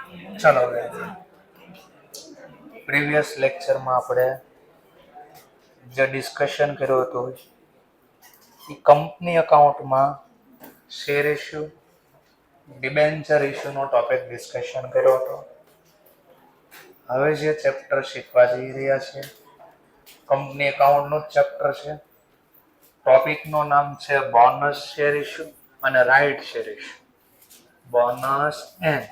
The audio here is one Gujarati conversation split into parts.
ચાલો પ્રીવિયસ લેક્ચરમાં આપણે જે ડિસ્કશન કર્યું હતું એ કંપની એકાઉન્ટમાં શેર ઇસ્યુ ડિબેન્ચર ઇસ્યુનો ટોપિક ડિસ્કશન કર્યો હતો. હવે જે ચેપ્ટર શીખવા જઈ રહ્યા છે કંપની એકાઉન્ટનું જ ચેપ્ટર છે. ટોપિકનું નામ છે બોનસ શેર ઇસ્યુ અને right share issue. Bonus and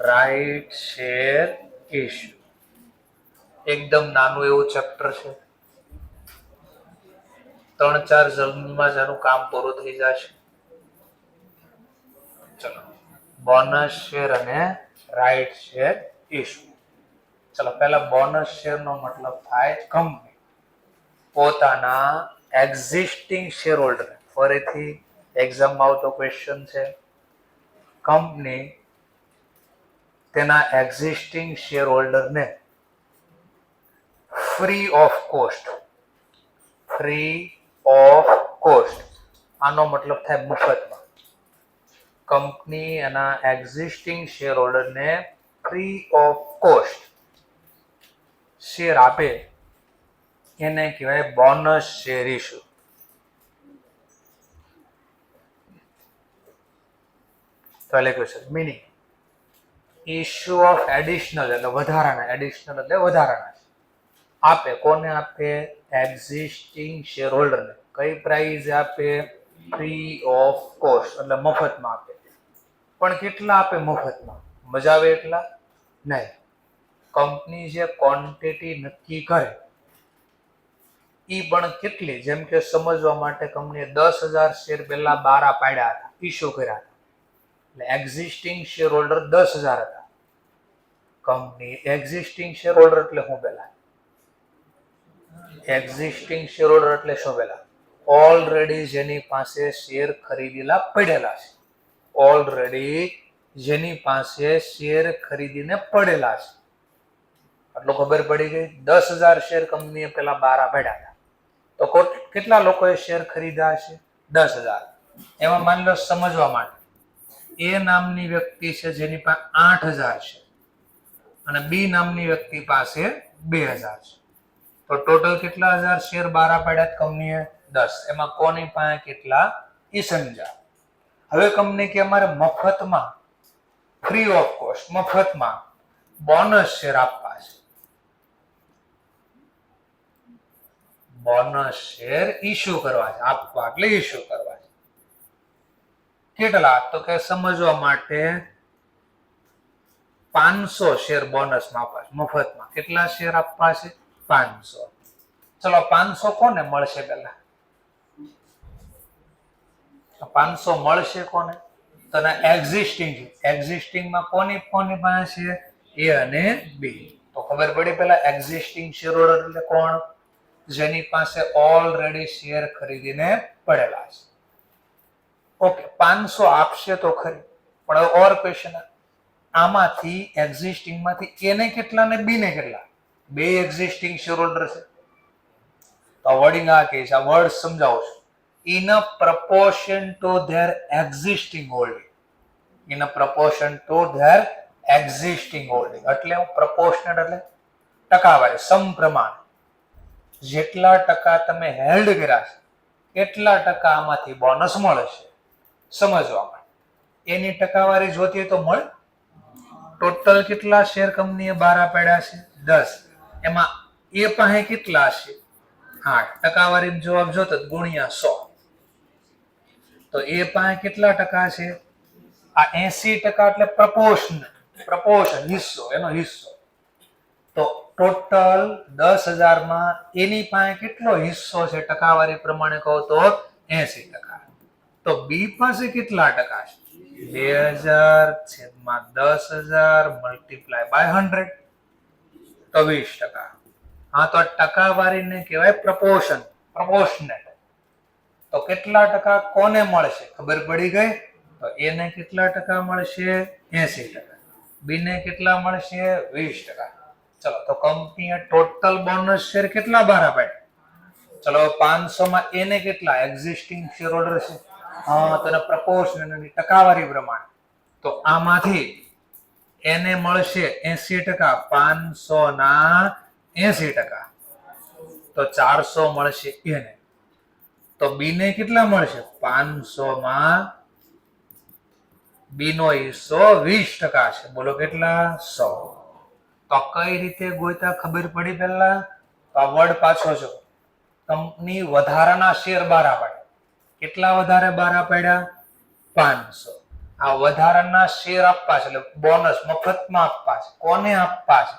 right share issue. એકદમ નાનું એવું ચેપ્ટર છે. 3-4 જલ્દીમાં જેનું કામ પૂરું થઈ જશે. ચલો, બોનસ શેર અને રાઇટ શેર ઇસ્યુ. ચલો, પહેલા બોનસ શેર નો મતલબ થાય કંપની પોતાના એક્ઝિસ્ટિંગ શેર હોલ્ડર, ફરીથી એક્ઝામમાં આવતો ક્વેશ્ચન છે, કંપની તેના એક્ઝિસ્ટિંગ શેર હોલ્ડરને ફ્રી ઓફ કોસ્ટ, આનો મતલબ થાય મફતમાં. કંપની એના એક્ઝિસ્ટિંગ શેર હોલ્ડરને ફ્રી ઓફ કોસ્ટ શેર આપે એને કહેવાય બોનસ શેર ઇસ્યુ. પહેલે question meaning issue of additional એટલે વધારાના, એડિશનલ એટલે વધારાના આપે. કોને આપે? એક્ઝિસ્ટિંગ શેર હોલ્ડરને. કઈ પ્રાઇસ આપે? ફ્રી ઓફ કોસ્ટ એટલે મફતમાં આપે. પણ કેટલા આપે મફતમાં? મજા આવે એટલા નહીં. કંપની જે ક્વોન્ટિટી નક્કી કરે ઈ પણ કેટલી, જેમ કે સમજવા માટે કંપનીએ 10,000 શેર પહેલા બારા પાડ્યા હતા, ઇસ્યુ કર્યા હતા, એટલે એક્ઝિસ્ટિંગ શેર હોલ્ડર 10,000 હતા. કંપની એક્ઝિસ્ટિંગ શેર હોલ્ડર એટલે શું? પહેલા એક્ઝિસ્ટિંગ શેર હોલ્ડર એટલે શું? પહેલા ઓલરેડી જેની પાસે શેર ખરીદેલા પડેલા છે, ઓલરેડી જેની પાસે શેર ખરીદીને પડેલા છે. આટલું ખબર પડી ગઈ. 10,000 શેર કંપનીએ પેલા બારા પાડ્યા હતા, તો કેટલા લોકોએ શેર ખરીદ્યા છે? 10,000. એમાં માની લો સમજવા માટે એ નામની વ્યક્તિ છે જેની પાસે 8,000 છે અને બી નામની વ્યક્તિ પાસે 2,000 છે, તો ટોટલ કેટલા હજાર શેર બારા પાડ્યા કંપનીએ? 10. એમાં કોની પાસે કેટલા એ સમજા. હવે કંપની કે અમારે મફતમાં, ફ્રી ઓફ કોસ્ટ, મફતમાં બોનસ શેર આપવા છે. બોનસ શેર ઇસ્યુ કરવા છે. આપવા એટલે ઇસ્યુ કરવા છે. કેટલા? તો કે સમજવા માટે 500 શેર બોનસમાં આપવા છે, મફતમાં. કેટલા શેર આપવા છે? 500. ચલો, 500 કોને મળશે? પેલા 500 મળશે કોને? તો એક્ઝિસ્ટિંગમાં કોની પાસે છે? એ અને બી. તો ખબર પડી પેલા એક્ઝિસ્ટિંગ શેર હોલ્ડર એટલે કોણ? જેની પાસે ઓલરેડી શેર ખરીદીને પડેલા છે. ઓકે, 500 આપશે તો ખરી, પણ ઓર ક્વેશ્ચન, આમાંથી એક્ઝિસ્ટિંગમાંથી એને કેટલા ને બી ને કેટલા? બે એક્ઝિસ્ટિંગ શેર હોલ્ડર છે. તો વર્ડિંગ આ કે છે, આ વર્ડ સમજાવું છું. In a proportion to their existing holding. In a proportion to their existing holding એટલે પ્રપોર્શનલ એટલે ટકાવારી, સમપ્રમાણ. જેટલા ટકા તમે હેલ્ડ કર્યા છે એટલા ટકા આમાંથી બોનસ મળે છે. સમજવા માટે એની ટકાવારી જોતી તો મળે. ટોટલ કેટલા શેર કંપનીએ બારા પાડ્યા છે? 10. એમાં એ પાસે કેટલા છે? 8. ટકાવારી જવાબ જોતો ગુણ્યા 100. તો એ પાસે કેટલા ટકા છે? આ 80% એટલે પ્રપોર્શન હિસ્સો, એનો હિસ્સો. તો ટોટલ 10,000 માં એની પાસે કેટલો હિસ્સો છે ટકાવારી પ્રમાણે કહો તો 80%. તો બી પાસે કેટલા ટકા છે? 2,000/10,000 મલ્ટીપ્લાય બાય 100, તો 20%. હા, તો ટકાવારીને કહેવાય પ્રપોર્શનેટ. તો કેટલા ટકા કોને મળશે? ખબર પડી ગઈ. તો એને કેટલા ટકા મળશે? 80%. બી ને કેટલા મળશે? 20%. ચલો, તો કંપનીએ ટોટલ બોનસ શેર કેટલા બારા પાડ્યા? ચલો, 500 માં એને કેટલા એક્ઝિસ્ટિંગ શેર હોલ્ડર છે? તો પ્રપોર્શનલ ટકાવારી પ્રમાણે. તો આમાંથી એને મળશે 80%, 500 ના 80%, તો 400 મળશે એને. તો બી ને કેટલા મળશે? 500 માં બી નો હિસ્સો 20% છે. બોલો કેટલા? 100. તો કઈ રીતે ગોતા ખબર પડી? પહેલા તો આ વર્ડ પાછો જો, કંપની વધારાના શેર બહાર પાડ્યા. કેટલા વધારે બહાર પાડ્યા? 500. આ વધારાના શેર આપવા છે, એટલે બોનસ મફતમાં આપવા છે. કોને આપવા છે?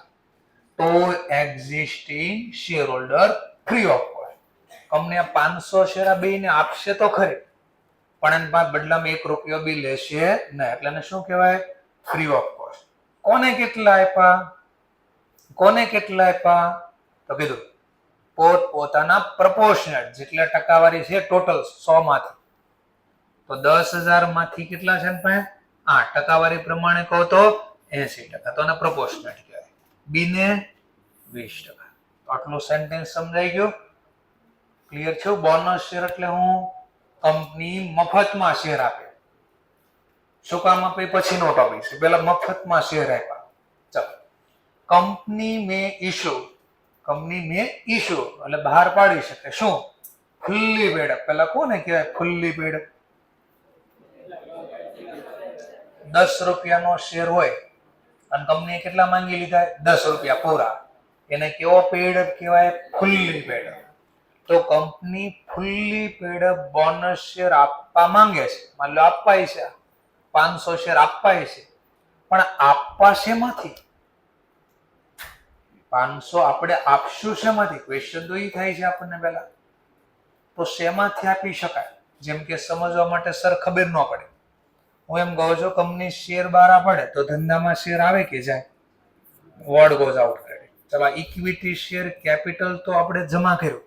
તો existing share holder free of cost. Company આ 500 શેર આ બેયને આપશે તો ખરી, પણ એના બદલામાં 1 રૂપિયો બી લેશે નહીં. એટલે એને શું કહેવાય? Free of cost. કોને કેટલા આપ્યા? કોને કેટલા આપ્યા? તો કીધું પોતાના પ્રપોર્શનલ, જેટલા ટકાવારી છે ટોટલ 100 માંથી. તો 10,000 માંથી કેટલા છે? 8. ટકાવારી પ્રમાણે કહો તો 80%. તો એને પ્રપોર્શનલ કહેવાય. બી ને 20%. આટલું સેન્ટેન્સ સમજાઈ ગયું? ક્લિયર છે? બોનસ શેર એટલે હું કંપની મફતમાં શેર આપે. શું કામ આપે પછીનો ટોપિક છે, પેલા મફતમાં શેર આપ્યા. ચાલો, કંપની મેં ઇશ્યુ એટલે બહાર પાડી શકે. શું? Fully paid up. પેલા કોને કહેવાય ફુલ્લી પેડ અપ? 10 રૂપિયાનો શેર હોય અને કંપનીએ કેટલા માંગી લીધા? 10 રૂપિયા પૂરા. એને કેવો પેડ અપ કહેવાય? Fully paid up. તો company fully paid up bonus share આપવા માંગે છે. માન લો આપવા છે 500 શેર આપવા છે, પણ આપવા શેમાંથી? 500 આપણે આપશું શેમાંથી? ક્વેશ્ચન તો એ થાય છે આપણને પહેલા. તો શેમાંથી આપી શકાય? જેમ કે સમજવા માટે સર ખબર ન પડે, હું એમ કહું છું કંપની શેર બહાર પડે તો ધંધામાં શેર આવે કે જાય? વર્ડ ગોઝ આઉટ કરે. ચલો, ઇક્વિટી શેર કેપિટલ તો આપણે જમા કર્યું.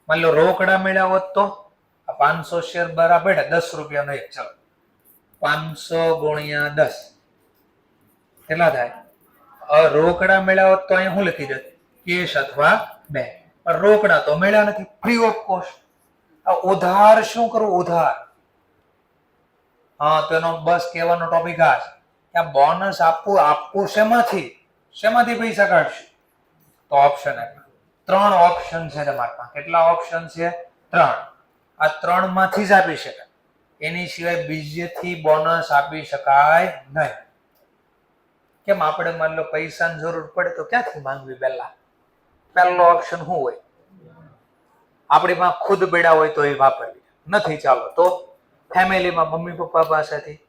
માન લો રોકડા મળ્યા હોત તો આ 500 શેર બહાર પડે 10 રૂપિયાનો એક. ચલો, 500 ગુણ્યા 10 કેટલા થાય? રોકડા મળ્યા હોત તો અહીંયા શું લખી દે? કેશ અથવા બેંક. પણ રોકડા તો મળ્યા નથી, ફ્રી ઓફ કોસ્ટ. આ ઉધાર શું કરવું? ઉધાર. તો એનો બસ કહેવાનો ટોપિક આ છે કે આ બોનસ આપવું શેમાંથી પૈસા કાઢશું? તો ઓપ્શન આપ્યા. 3 ઓપ્શન છે તમારા પાસે. કેટલા ઓપ્શન છે? 3. આ 3 માંથી જ આપી શકાય, એની સિવાય બીજેથી બોનસ આપી શકાય નહીં. કેમ? આપણે માન લો પૈસાની જરૂર પડે તો ક્યાંથી માંગવી? પહેલો ઓપ્શન શું હોય? આપણી પાસે ખુદ બેડા હોય તો એ વાપરવી. નથી ચાલો તો ફેમિલીમાં મમ્મી પપ્પા પાસેથી,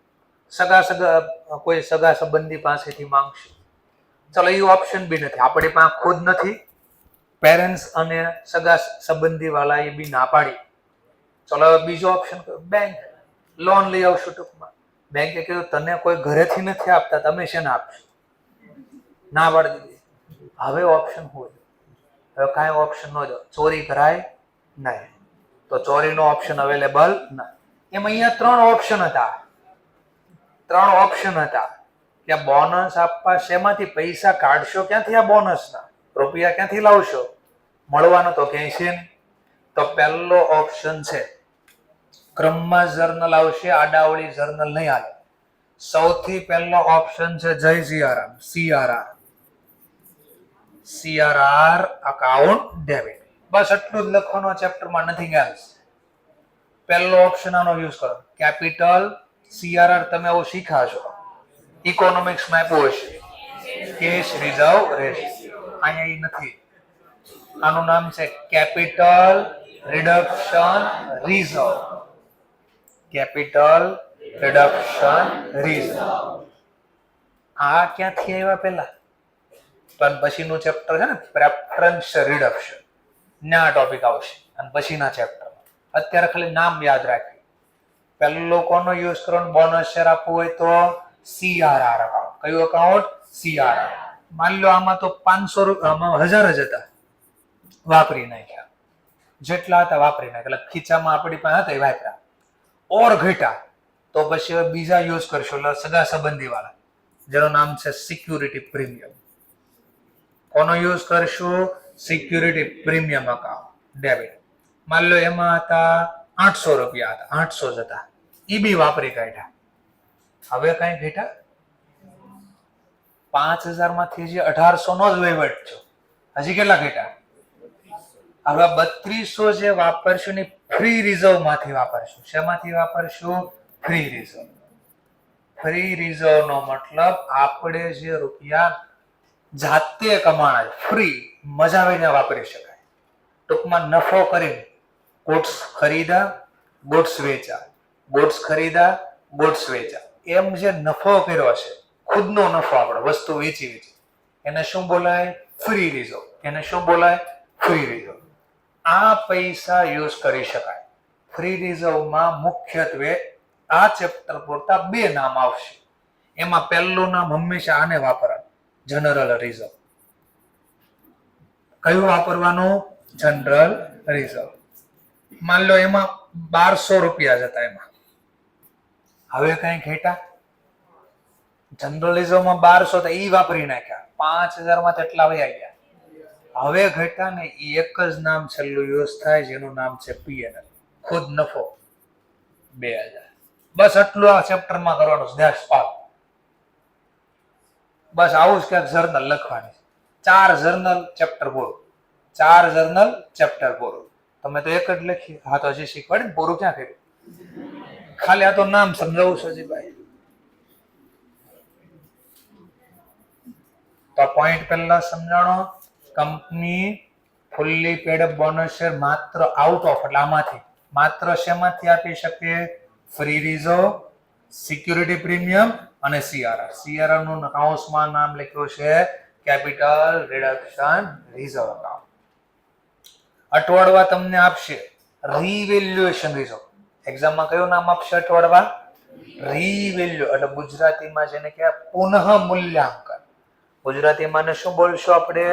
કોઈ સગા સંબંધી પાસેથી માંગશું. ચલો, એ ઓપ્શન બી નથી. આપણી પાસે ખુદ નથી, પેરેન્ટ્સ અને સગા સંબંધી વાળા એ બી ના પાડી. ચલો, બીજો ઓપ્શન બેંક. લોન લઈ આવશું. ટૂંકમાં બેંકે કીધું તને કોઈ ઘરેથી નથી આપતા, તમે શેને આપશો? ના પાડી દીધી. હવે ઓપ્શન હોય? હવે કાંઈ ઓપ્શન ન દો. ચોરી કરાય નહીં, તો ચોરીનો ઓપ્શન અવેલેબલ નથી. એમ અહીંયા 3 ઓપ્શન હતા. 3 ઓપ્શન હતા કે બોનસ આપવા શેમાંથી? પૈસા કાઢશો ક્યાંથી? આ બોનસના રૂપિયા ક્યાંથી લાવશો? મળવાનો તો ક્યાંય છે નહીં. તો પહેલો ઓપ્શન છે, ક્રમમાં જર્નલ આવશે, આડાવળી જર્નલ નહીં આવે. સૌથી પહેલો ઓપ્શન છે જય સિયારામ, CRR અકાઉન્ટ ડેબિટ. બસ એટલું જ લખવાનું ચેપ્ટરમાં, નથિંગ એલ્સ. પહેલો ઓપ્શન આનો યુઝ કરો. કેપિટલ CRR તમે આવું શીખાશો, ઇકોનોમિક્સમાં આપ્યું હશે. કેશ રિઝર્વ રેશિયો અહીંયા એ નથી. આનું નામ છે capital reduction reserve. Capital reduction reserve. આ ક્યાંથી આવ્યા? પહેલા પણ પછીનું ચેપ્ટર છે ને પ્રેફરન્સ રિડક્શન, ના ટોપિક આવશે અને પછીના ચેપ્ટરમાં. અત્યારે ખાલી નામ યાદ રાખી. પહેલો કોનો યુઝ કરવાનો? બોનસ શેર આપવું હોય તો CRR અકાઉન્ટ. કયું અકાઉન્ટ? CRR. માન લો આમાં તો 500 રૂપિયા 1000 જ હતા, વાપરી નાખ્યા. જેટલા હતા વાપરી નાખ્યા. એટલે ખીચામાં આપણી પાસે હતા એ વાપર્યા. ઓર ઘટા તો પછી હવે બીજા યુઝ કરશો, એટલે સગા સંબંધી વાળા, જેનું નામ છે સિક્યુરિટી પ્રીમિયમ. કોનો યુઝ કરશું? Security premium account debit. માન લો એમાં હતા 800 રૂપિયા હતા, 800 જ હતા, ઈ બી વાપરી કાઢ્યા. હવે કઈ ઘટ્યા? 5000 માંથી જે 1800 નો જ વહીવટ છે, હજી કેટલા ઘટ્યા? હવે 3200 જે વાપરશું ને ફ્રી રિઝર્વ માંથી વાપરશું. શેમાંથી વાપરશું? Free reserve. ફ્રી રિઝર્વ નો મતલબ આપણે જે રૂપિયા જાતે કમાણા, ફ્રી મજા આવીને વાપરી શકાય. ટૂંકમાં નફો કરીને ગુડ્સ ખરીદા, ગુડ્સ વેચા, ગુડ્સ ખરીદા, ગુડ્સ વેચા, એમ જે નફો કર્યો છે, ખુદનો નફો, આપણે વસ્તુ વેચી એને શું બોલાય? Free reserve. એને શું બોલાય? Free reserve. આ પૈસા યુઝ કરી શકાય. ફ્રી રિઝર્વમાં મુખ્યત્વે આ ચેપ્ટર પૂરતા બે નામ આવશે. એમાં પહેલું નામ હંમેશા આને વાપરવાનું, જનરલ રિઝર્વ. કયું વાપરવાનું? General reserve. માન લો એમાં 1200 રૂપિયા જ હતા એમાં. હવે કઈ ઘટા? જનરલ રિઝર્વમાં 1200 હતા, ઈ વાપરી નાખ્યા. 5000 માં કેટલા વયા ગયા? હવે ઘટા ને ઈ એક જ નામ છેલ્લું યુઝ થાય, જેનું નામ છે પીએનએલ, ખુદ નફો 2000. બસ આટલું આ ચેપ્ટરમાં કરવાનું છે. ધ્યાન પાલ. બસ આવું જ ક્યાંક જર્નલ લખવાની. 4 જર્નલ ચેપ્ટર પૂરું. 4 જર્નલ ચેપ્ટર પૂરું. તમે તો એક જ લખી. હા તો હજી શીખવાડે ને, પૂરું ક્યાં કર્યું? ખાલી આ તો નામ સમજાવું છું ભાઈ. તો પોઈન્ટ પહેલા સમજાણો. Company fully paid bonus share માત્ર આઉટ ઓફ, એટલે આમાંથી માત્ર શેમાંથી આપી શકે? ફ્રી રિઝર્વ, સિક્યુરિટી પ્રીમિયમ અને સીઆરઆર. સીઆરઆર નું અકાઉન્ટમાં નામ લખ્યું છે કેપિટલ રિડક્શન રિઝર્વ અકાઉન્ટ. અટવાડવા તમને આપશે રીવેલ્યુએશન રિઝર્વ. એક્ઝામમાં કયું નામ આપશે અટવાડવા? રીવેલ્યુ, એટલે ગુજરાતીમાં જેને કહેવાય પુનઃ મૂલ્યાંકન. ગુજરાતીમાં શું બોલશો આપણે?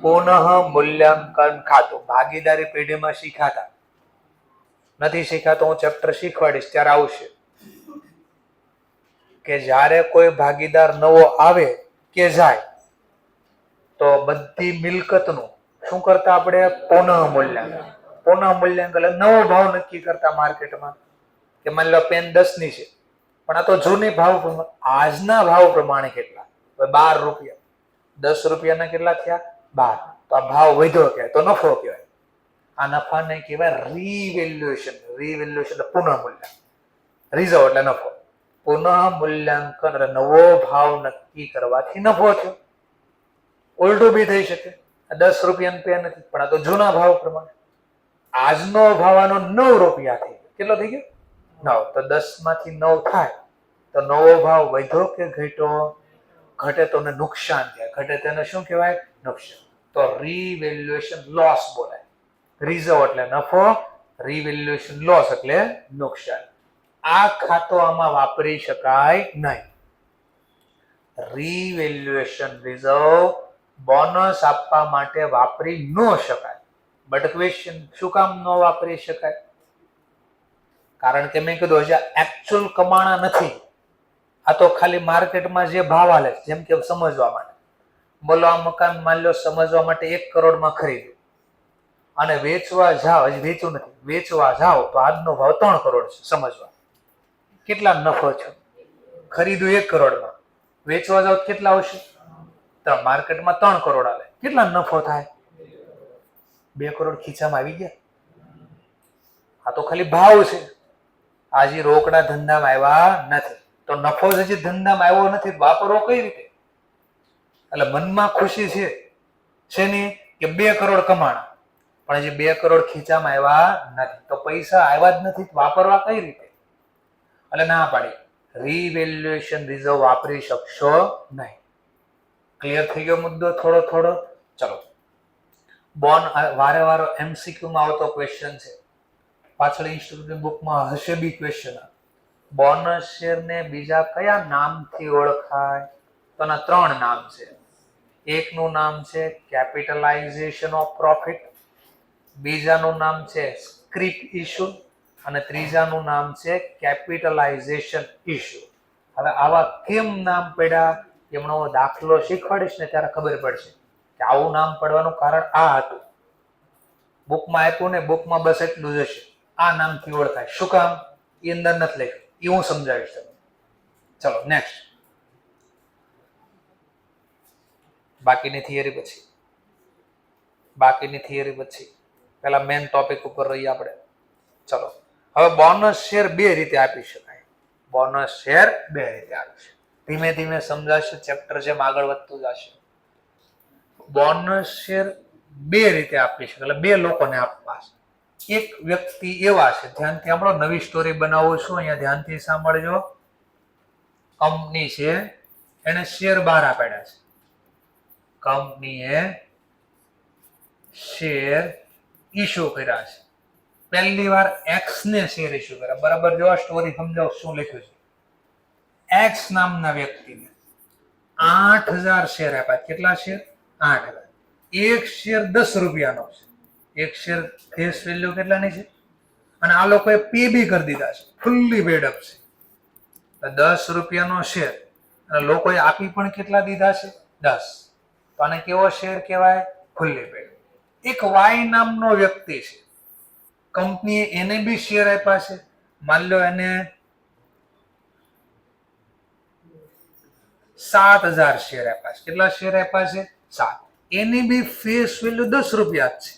પુનઃ મૂલ્યાંકન ખાતું. ભાગીદારી પેઢીમાં શીખાતા નથી, શીખાતો હું ચેપ્ટર શીખવાડીશ ત્યારે આવશે કે જ્યારે કોઈ ભાગીદાર નવો આવે કે જાય તો બધી મિલકતનું શું કરતા આપણે? પુનઃ મૂલ્યાંકન. પુનઃ મૂલ્યાંકન એટલે નવો ભાવ નક્કી કરતા માર્કેટમાં. કે માની લો પેન 10 ની છે, પણ આ તો જૂની ભાવ, આજના ભાવ પ્રમાણે કેટલા? 12 રૂપિયા. 10 રૂપિયાના કેટલા થયા? 12. તો આ ભાવ વધ્યો કહેવાય, તો નફો કહેવાય. આ નફાને કહેવાય રીવેલ્યુએશન. રીવેલ્યુએશન એટલે પુનઃ મૂલ્યાંકન. રિઝર્વ એટલે નફો. પુનઃ મૂલ્યાંકન એટલે નવો ભાવ નક્કી કરવાથી નફો થયો. ઉલટું બી થઈ શકે. 10 રૂપિયાનો પેન નથી, પણ આ તો જૂના ભાવ પ્રમાણે. આજનો ભાવ આનો 9 રૂપિયા થઈ ગયો. કેટલો થઈ ગયો? 9. તો 10 માંથી 9 થાય તો નવો ભાવ વધ્યો કે ઘટ્યો? ઘટે તો નુકસાન થાય. ઘટે તેને શું કહેવાય? નુકસાન. તો રીવેલ્યુએશન લોસ બોલાય. રિઝર્વ એટલે નફો, રીવેલ્યુએશન લોસ એટલે નુકસાન. આ ખાતો આમાં વાપરી શકાય નહીં. રીવેલ્યુએશન રિઝર્વ બોનસ આપવા માટે વાપરી ન શકાય. બટ ક્વેશ્ચન, શું કામ ન વાપરી શકાય? કારણ કે મેં કીધું હજી એકચ્યુઅલ કમાણા નથી. આ તો ખાલી માર્કેટમાં જે ભાવ હાલે, જેમ કે સમજવા માટે. બોલો આ મકાન માન લો સમજવા માટે 1 કરોડમાં ખરીદ્યું અને વેચવા જાવ, હજી વેચ્યું નથી, વેચવા જાવ તો આજનો ભાવ 3 કરોડ છે. સમજવા કેટલા નફો છે? ખરીદ્યું 1 કરોડમાં, વેચવા જાવ કેટલા આવશે? તો માર્કેટમાં 3 કરોડ આવે, કેટલા નફો થાય? 2 કરોડ ખીચામાં આવી ગયા. આ તો ખાલી ભાવ છે, આજે રોકડા ધંધામાં આવ્યા નથી. તો નફો હજી ધંધામાં આવ્યો નથી, વાપરવો કઈ રીતે? એટલે મનમાં ખુશી છે શેની? કે 2 કરોડ કમાણા, પણ હજી 2 કરોડ ખીચામાં આવ્યા નથી. તો પૈસા આવ્યા જ નથી, વાપરવા કઈ રીતે? એટલે ના પાડી, રીવેલ્યુએશન રિઝર્વ વાપરી શકશો નહીં. ક્લિયર થઈ ગયો મુદ્દો થોડો થોડો? ચલો, બોન વારે વારે MCQ માં આવતો ક્વેશ્ચન છે. પાછળ ઇન્સ્ટિટ્યૂટની બુકમાં હશે બી ક્વેશ્ચન. બોનસ શેરને બીજા કયા નામથી ઓળખાય? તો ના 3 નામ છે. એકનું નામ છે કેપિટલાઇઝેશન ઓફ પ્રોફિટ, બીજાનું નામ છે સ્ક્રિપ ઇશ્યુ અને ત્રીજાનું નામ છે કેપિટલાઇઝેશન ઇશ્યુ. હવે આવા કેમ નામ પડ્યા? એમનો દાખલો શીખવાડીશ ને ત્યારે ખબર પડશે કે આવું નામ પડવાનું કારણ આ હતું. બુકમાં આપ્યું ને બુકમાં બસ એટલું જ હશે, આ નામથી ઓળખાય. શું કામ? એ અંદર નથી લખ્યું, એ હું સમજાવીશ તમને. ચલો નેક્સ્ટ. બાકીની થિયરી પછી પેલા મેન ટોપિક ઉપર રહીએ આપણે. ચલો હવે બોનસ શેર બે રીતે આપી શકાય. બોનસ શેર બે રીતે આપી શકાય. ધીમે ધીમે સમજાશે, ચેપ્ટર જેમ આગળ વધતું જશે. બોનસ શેર બે રીતે આપી શકાય, એટલે બે લોકોને આપવા છે. એક વ્યક્તિ એવા છે, ધ્યાનથી આપણો નવી સ્ટોરી બનાવું છું, અહીંયા ધ્યાનથી સાંભળજો. કંપની છે, એને શેર બહાર પાડ્યા છે. કંપનીએ શેર ઇશ્યુ કર્યા છે. પહેલી વાર એક્સ ને શેર ઇશ્યુ કર્યા. બરાબર જો આ સ્ટોરી સમજાવ શું લખ્યું છે. એક્સ નામના વ્યક્તિને 8000 શેર આપ્યા. કેટલા શેર? 8000. એક શેર 10 રૂપિયાનો છે. એક શેર ફેસ વેલ્યુ કેટલાની છે? અને આ લોકોએ પે બી કરી દીધા છે, ફુલ્લી પેડ અપ છે. 10 રૂપિયાનો શેર અને લોકોએ આપી પણ કેટલા દીધા છે? 10. તો આને કેવો શેર કહેવાય? Fully pad. એક વાય નામનો વ્યક્તિ છે, કંપનીએ એને બી શેર આપ્યા છે. માન લો એને 7000 શેર આપ્યા છે. કેટલા શેર આપ્યા છે? 7. એની બી ફેસ વેલ્યુ 10 રૂપિયા જ છે,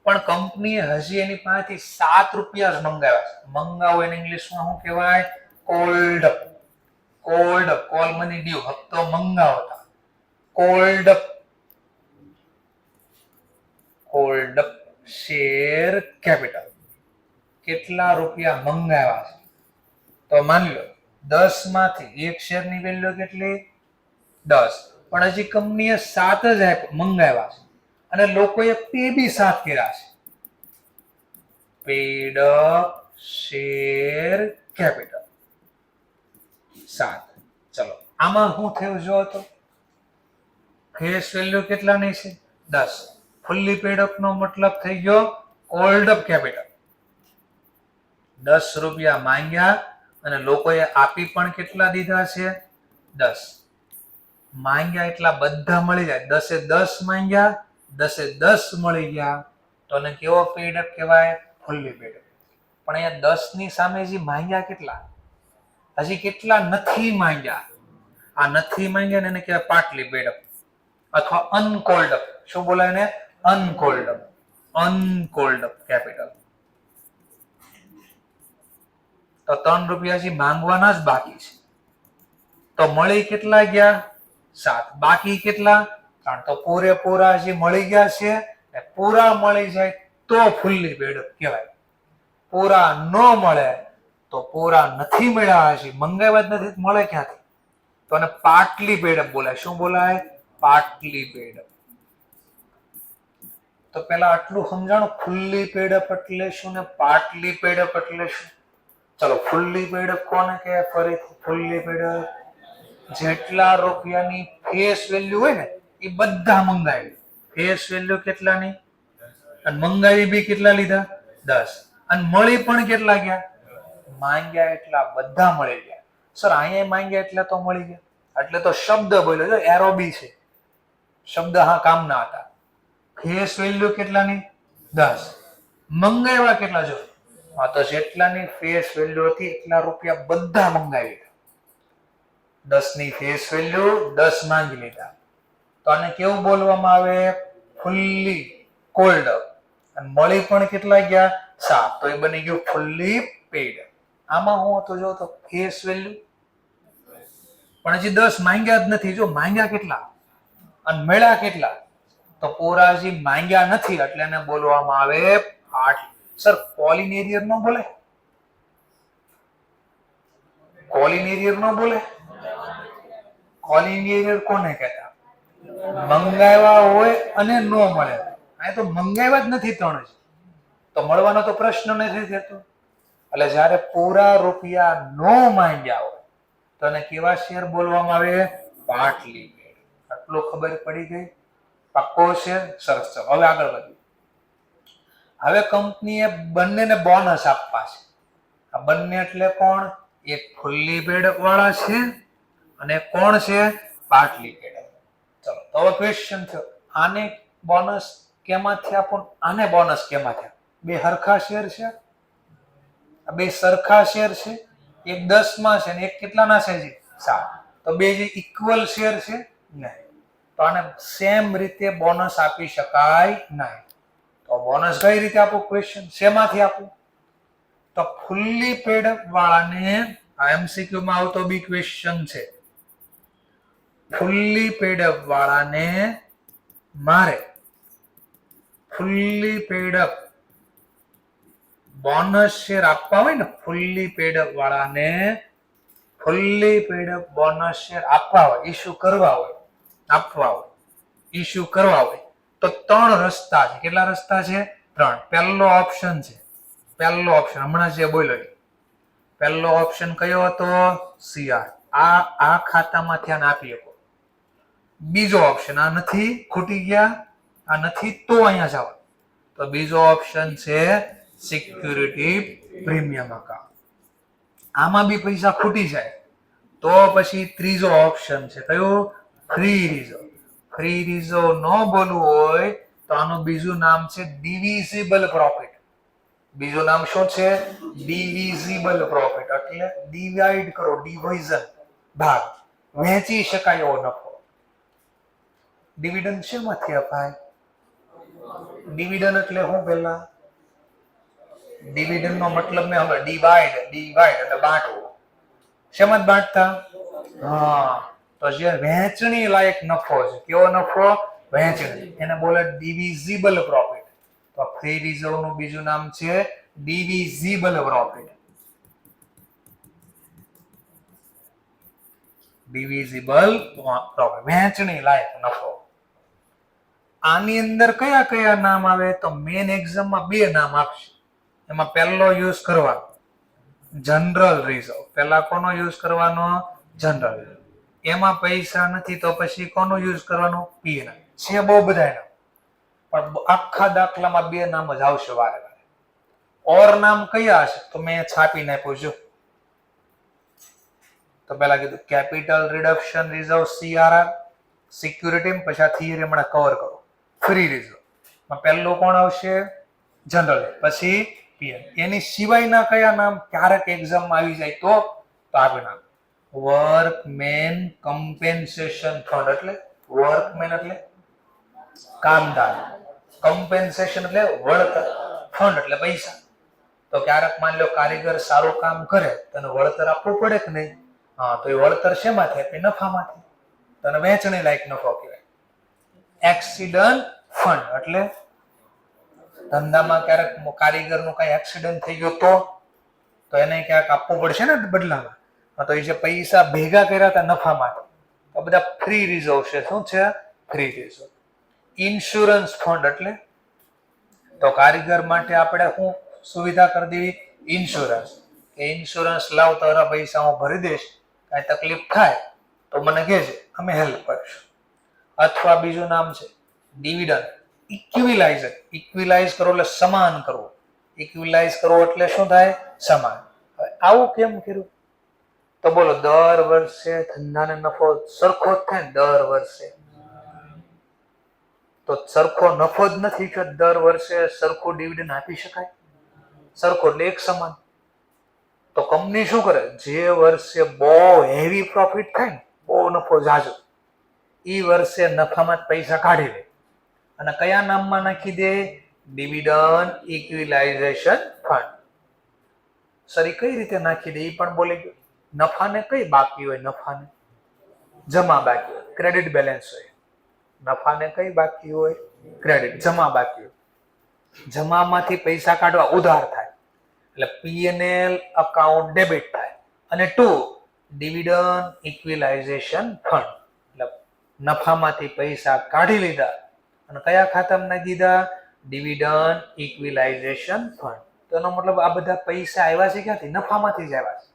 પણ કંપનીએ હજી એની પાસેથી 7 રૂપિયા જ મંગાવ્યા છે. મંગાવો એને ઇંગ્લિશમાં શું કહેવાય? Called up. Called up, call money due, હપ્તો મંગાવતા. Called up. Called up share capital. કેટલા રૂપિયા મંગાવ્યા છે? તો માની લો 10 માંથી એક શેરની વેલ્યુ કેટલી? 10. પણ હજી કંપનીએ 7 જ મંગાવ્યા છે અને લોકોએ પે બી 7 કર્યા છે. Paid up share capital 7. ચલો આમાં શું થયું જો તો? ફેસ વેલ્યુ કેટલાની છે? 10. ફુલ્લી પેડ અપ નો મતલબ થઈ ગયો કોલ્ડ અપ કેપિટલ. 10 રૂપિયા માંગ્યા અને લોકોએ આપી પણ કેટલા દીધા છે? 10. માંગ્યા એટલા બધા મળી જાય. 10 એ 10 માંગ્યા, 10 એ 10 મળી ગયા, તો એને કેવો પેડ અપ કહેવાય? Fully paid up. પણ અહીંયા 10 ની સામે જે માંગ્યા કેટલા? હજી કેટલા નથી માંગ્યા? આ નથી માંગ્યા ને એને કહેવાય પાર્ટલી પેડ અપ અથવા અનકોલ્ડ અપ. શું બોલાય ને? Uncalled up. Uncalled up capital. તો 3 રૂપિયા હજી માંગવાના જ બાકી છે. તો મળી કેટલા ગયા? 7. બાકી કેટલા? 3. તો પૂરેપૂરા હજી મળી ગયા છે. પૂરા મળી જાય તો ફુલ્લી પેડ અપ કહેવાય. પૂરા ન મળે તો પૂરા નથી મળ્યા, હજી મંગાવ્યા જ નથી, મળે ક્યાંથી? તો એને પાર્ટલી પેડ અપ બોલાય. શું બોલાય? Partly paid up. તો પેલા આટલું સમજાણું, ફુલ્લી પેડ અપ એટલે શું ને પાર્ટલી પેડ અપ એટલે શું? ચલો ફુલ્લી પેડ અપ કોને કહેવાય? ફરીથી ફુલ્લી પેડ અપ જેટલા રૂપિયાની ફેસ વેલ્યુ હોય ને એ બધા મંગાવી. ફેસ વેલ્યુ કેટલાની? અને મંગાવી બી કેટલા લીધા? 10. અને મળી પણ કેટલા ગયા? માંગ્યા એટલા બધા મળી ગયા. સર અહીંયા માંગ્યા એટલે તો મળી ગયા, એટલે તો શબ્દ બોલ્યો જો એરો બી છે. શબ્દ હા કામ ના હતા. ફેસ વેલ્યુ કેટલાની? 10. મંગાવ્યા કેટલા? જો હા, તો જેટલાની ફેસ વેલ્યુ હતી એટલા રૂપિયા બધા મંગાવી. 10 ની ફેસ વેલ્યુ 10 માંગી લીધા. તો આને કેવું બોલવામાં આવે? Fully cold up. અને મળી પણ કેટલા ગયા? 7. તો એ બની ગયું ફુલ્લી પેડ. આમાં હું હતો જો તો ફેસ વેલ્યુ, પણ હજી 10 માંગ્યા જ નથી. જો માંગ્યા કેટલા અને મળ્યા કેટલા? તો પૂરા હજી માંગ્યા નથી એટલે એને બોલવામાં આવે પાર્ટલી. સર કોલિનેરિયર નો બોલે? કોલિનેરિયર નો બોલે? કોલિનેરિયર કોને કહેતા? મંગાવ્યા હોય અને નો મળે. આ તો મંગાવ્યા જ નથી 3 જ, તો મળવાનો તો પ્રશ્ન નથી થતો. એટલે જ્યારે પૂરા રૂપિયા નો માંગ્યા હોય તો એને કેવા શેર બોલવામાં આવે? Partly pad. આટલું ખબર પડી ગઈ? પાક્કો છે? સરસ. ચલો હવે આગળ વધીએ. હવે કંપનીએ બંનેને બોનસ આપવા છે. આ બંને એટલે કોણ? એક ફુલ્લી પેડ અપ વાળા છે અને કોણ છે? Partly paid up. ચલો તો હવે ક્વેશ્ચન થયો, આને બોનસ કેમાંથી આપો? આને બોનસ કેમાંથી? બે હરખા શેર છે, બે સરખા શેર છે, એક 10 માં છે ને એક કેટલાના છે જી? 7. તો બે જે ઇક્વલ શેર છે નહીં, તો આને સેમ રીતે બોનસ આપી શકાય નહીં. તો બોનસ કઈ રીતે આપું? ક્વેશ્ચન શેમાંથી આપું? તો ફુલ્લી પેડ વાળાને MCQ માં આવતો બી ક્વેશ્ચન છે. ફુલ્લી પેડ વાળાને મારે ફુલ્લી પેડ બોનસ શેર આપવા હોય ને, ફુલ્લી પેડ વાળાને ફુલ્લી પેડ બોનસ શેર આપવા હોય, ઇશ્યુ કરવા હોય, આપવા હોય, ઇશ્યુ કરવા હોય, તો 3 રસ્તા છે. કેટલા રસ્તા છે? 3. પહેલો ઓપ્શન છે, પહેલો ઓપ્શન હમણાં જે બોલ્યો, પહેલો ઓપ્શન કયો હતો? CR. આ ખાતામાંથી આને આપી શકો. બીજો ઓપ્શન આ નથી, ખૂટી ગયા, આ નથી તો અહીંયા જાવ, તો બીજો ઓપ્શન છે સિક્યુરિટી પ્રીમિયમ અકાઉન્ટ. આમાં બી પૈસા ખૂટી જાય તો પછી ત્રીજો ઓપ્શન છે કયો? Free reserve. ફ્રી રિઝર્વ ન બોલવું હોય તો આનું બીજું નામ છે ડિવિઝિબલ પ્રોફિટ. બીજું નામ શું છે? Divisible profit. એટલે ડિવાઈડ કરો, ડિવિઝન, ભાગ, વહેંચી શકાય એવો નફો. ડિવિડન્ડ શેમાંથી અપાય? ડિવિડન્ડ એટલે શું? પેલા ડિવિડન્ડ નો મતલબ મેં હવે ડિવાઈડ એટલે બાંટવું. શેમાં બાંટતા? હા, તો જે વહેંચણી લાયક નફો છે, કેવો નફો? વહેંચણી, એને બોલે ડિવિઝિબલ પ્રોફિટ. તો ફ્રી રિઝર્વ નું બીજું નામ છે ડિવિઝિબલ પ્રોફિટ. ડિવિઝિબલ પ્રોફિટ, વહેંચણી લાયક નફો. આની અંદર કયા કયા નામ આવે? તો મેન એક્ઝામમાં 2 નામ આપશે. એમાં પહેલો યુઝ કરવાનો જનરલ રિઝર્વ. પહેલા કોનો યુઝ કરવાનો? જનરલ. એમાં પૈસા નથી તો પછી કોનો યુઝ કરવાનો? પીએનઆર. છે બહુ બધા નામ, પણ આખા દાખલામાં 2 નામ જ આવશે વારે વારે. ઓર નામ કયા હશે? તો મેં છાપીને આપ્યું છું. તો પહેલા કીધું capital reduction reserve CRR, security, પછી આ થિયરી હમણાં કવર કરો. ફ્રી રિઝર્વ માં પહેલું કોણ આવશે? જનરલ, પછી પીએન. એની સિવાયના કયા નામ ક્યારેક એક્ઝામમાં આવી જાય તો આપે નામ વર્કમેન કમ્પેન્સેશન ફંડ. એટલે વર્કમેન એટલે કામદાર, કમ્પેન્સેશન એટલે વળતર, ફંડ એટલે પૈસા. તો ક્યારેક માની લો કારીગર સારું કામ કરે તો એને વળતર આપવું પડે કે નહીં? હા, તો એ વળતર શેમાંથી આપે? નફામાંથી. તો એને વહેંચણી લાયક નફો કહેવાય. એક્સિડન્ટ ફંડ એટલે ધંધામાં ક્યારેક કારીગરનું કઈ એક્સિડન્ટ થઈ ગયો તો એને ક્યાંક આપવું પડશે ને બદલામાં. તો એ જે પૈસા ભેગા કર્યા હતા નફામાંથી, તો બધા ફ્રી રિઝર્વ છે. શું છે? Free reserve. ઇન્સ્યોરન્સ ફંડ એટલે તો કારીગર માટે આપણે શું સુવિધા કરી દેવી? ઇન્સ્યોરન્સ. કે ઇન્સ્યોરન્સ લાવ તો એના પૈસા હું ભરી દઈશ, કઈ તકલીફ થાય તો મને કહેજે, અમે હેલ્પ કરીશું. અથવા બીજું નામ છે ડિવિડન્ડ. ઇક્વિલાઇઝર. ઇક્વિલાઇઝ કરો એટલે સમાન કરવો. ઇક્વિલાઇઝ કરવો એટલે શું થાય? સમાન. હવે આવું કેમ કર્યું? તો બોલો, દર વર્ષે ધંધાને નફો સરખો જ થાય ને દર વર્ષે? તો સરખો નફો જ નથી કે દર વર્ષે સરખો ડિવિડન્ડ આપી શકાય? સરખો એટલે એક સમાન. તો કંપની શું કરે? જે વર્ષે બહુ હેવી પ્રોફિટ થાય ને, બહુ નફો જાજો, એ વર્ષે નફામાં જ પૈસા કાઢી લે અને કયા નામમાં નાખી દે? Dividend equalization fund. સર કઈ રીતે નાખી દે? એ પણ બોલી ગયો. નફાને કઈ બાકી હોય? નફાને જમા બાકી હોય, ક્રેડિટ બેલેન્સ હોય. નફાને કઈ બાકી હોય? ક્રેડિટ, જમા બાકી હોય. જમામાંથી પૈસા કાઢવા ઉધાર થાય એટલે P&L અકાઉન્ટ ડેબિટ થાય. અને 2 ડિવિડન્ડ ઇક્વિલાઇઝેશન ફંડ. એટલે નફામાંથી પૈસા કાઢી લીધા અને કયા ખાતામાં નાખી દીધા? Dividend equalization fund. તો એનો મતલબ આ બધા પૈસા આવ્યા છે ક્યાંથી? નફામાંથી જ આવ્યા છે.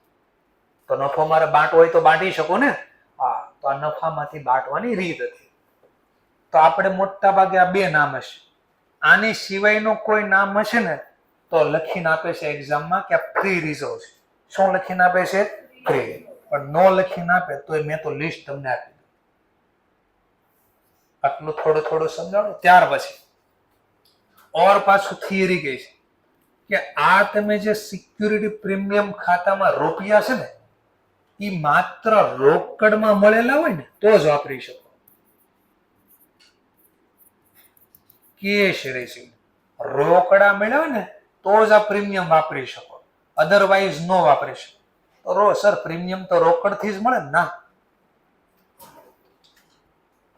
તો નફો મારે બાંટવો હોય તો બાંટી શકો ને? હા, તો આ નફામાંથી બાંટવાની રીત હતી. તો આપણે મોટા ભાગે આ 2 નામ હશે. આની સિવાયનો કોઈ નામ હશે ને તો લખીને આપે છે એક્ઝામમાં કે આ ફ્રી રિઝર્વ છે. શું લખીને આપે છે? ફ્રી. પણ નો લખીને આપે તો મેં તો લિસ્ટ તમને આપી. આટલું થોડું થોડું સમજાવો. ત્યાર પછી ઓર પાછું થિયરી કહે છે કે આ તમે જે સિક્યુરિટી પ્રીમિયમ ખાતામાં રૂપિયા છે ને એ માત્ર રોકડમાં મળેલા હોય ને તો જ વાપરી શકો. કેશ રેસિપ્ટ રોકડા મળ્યા હોય ને તો જ આ પ્રીમિયમ વાપરી શકો, અધરવાઇઝ નો વાપરી શકો. તો સર પ્રીમિયમ તો રોકડથી જ મળે ને? ના,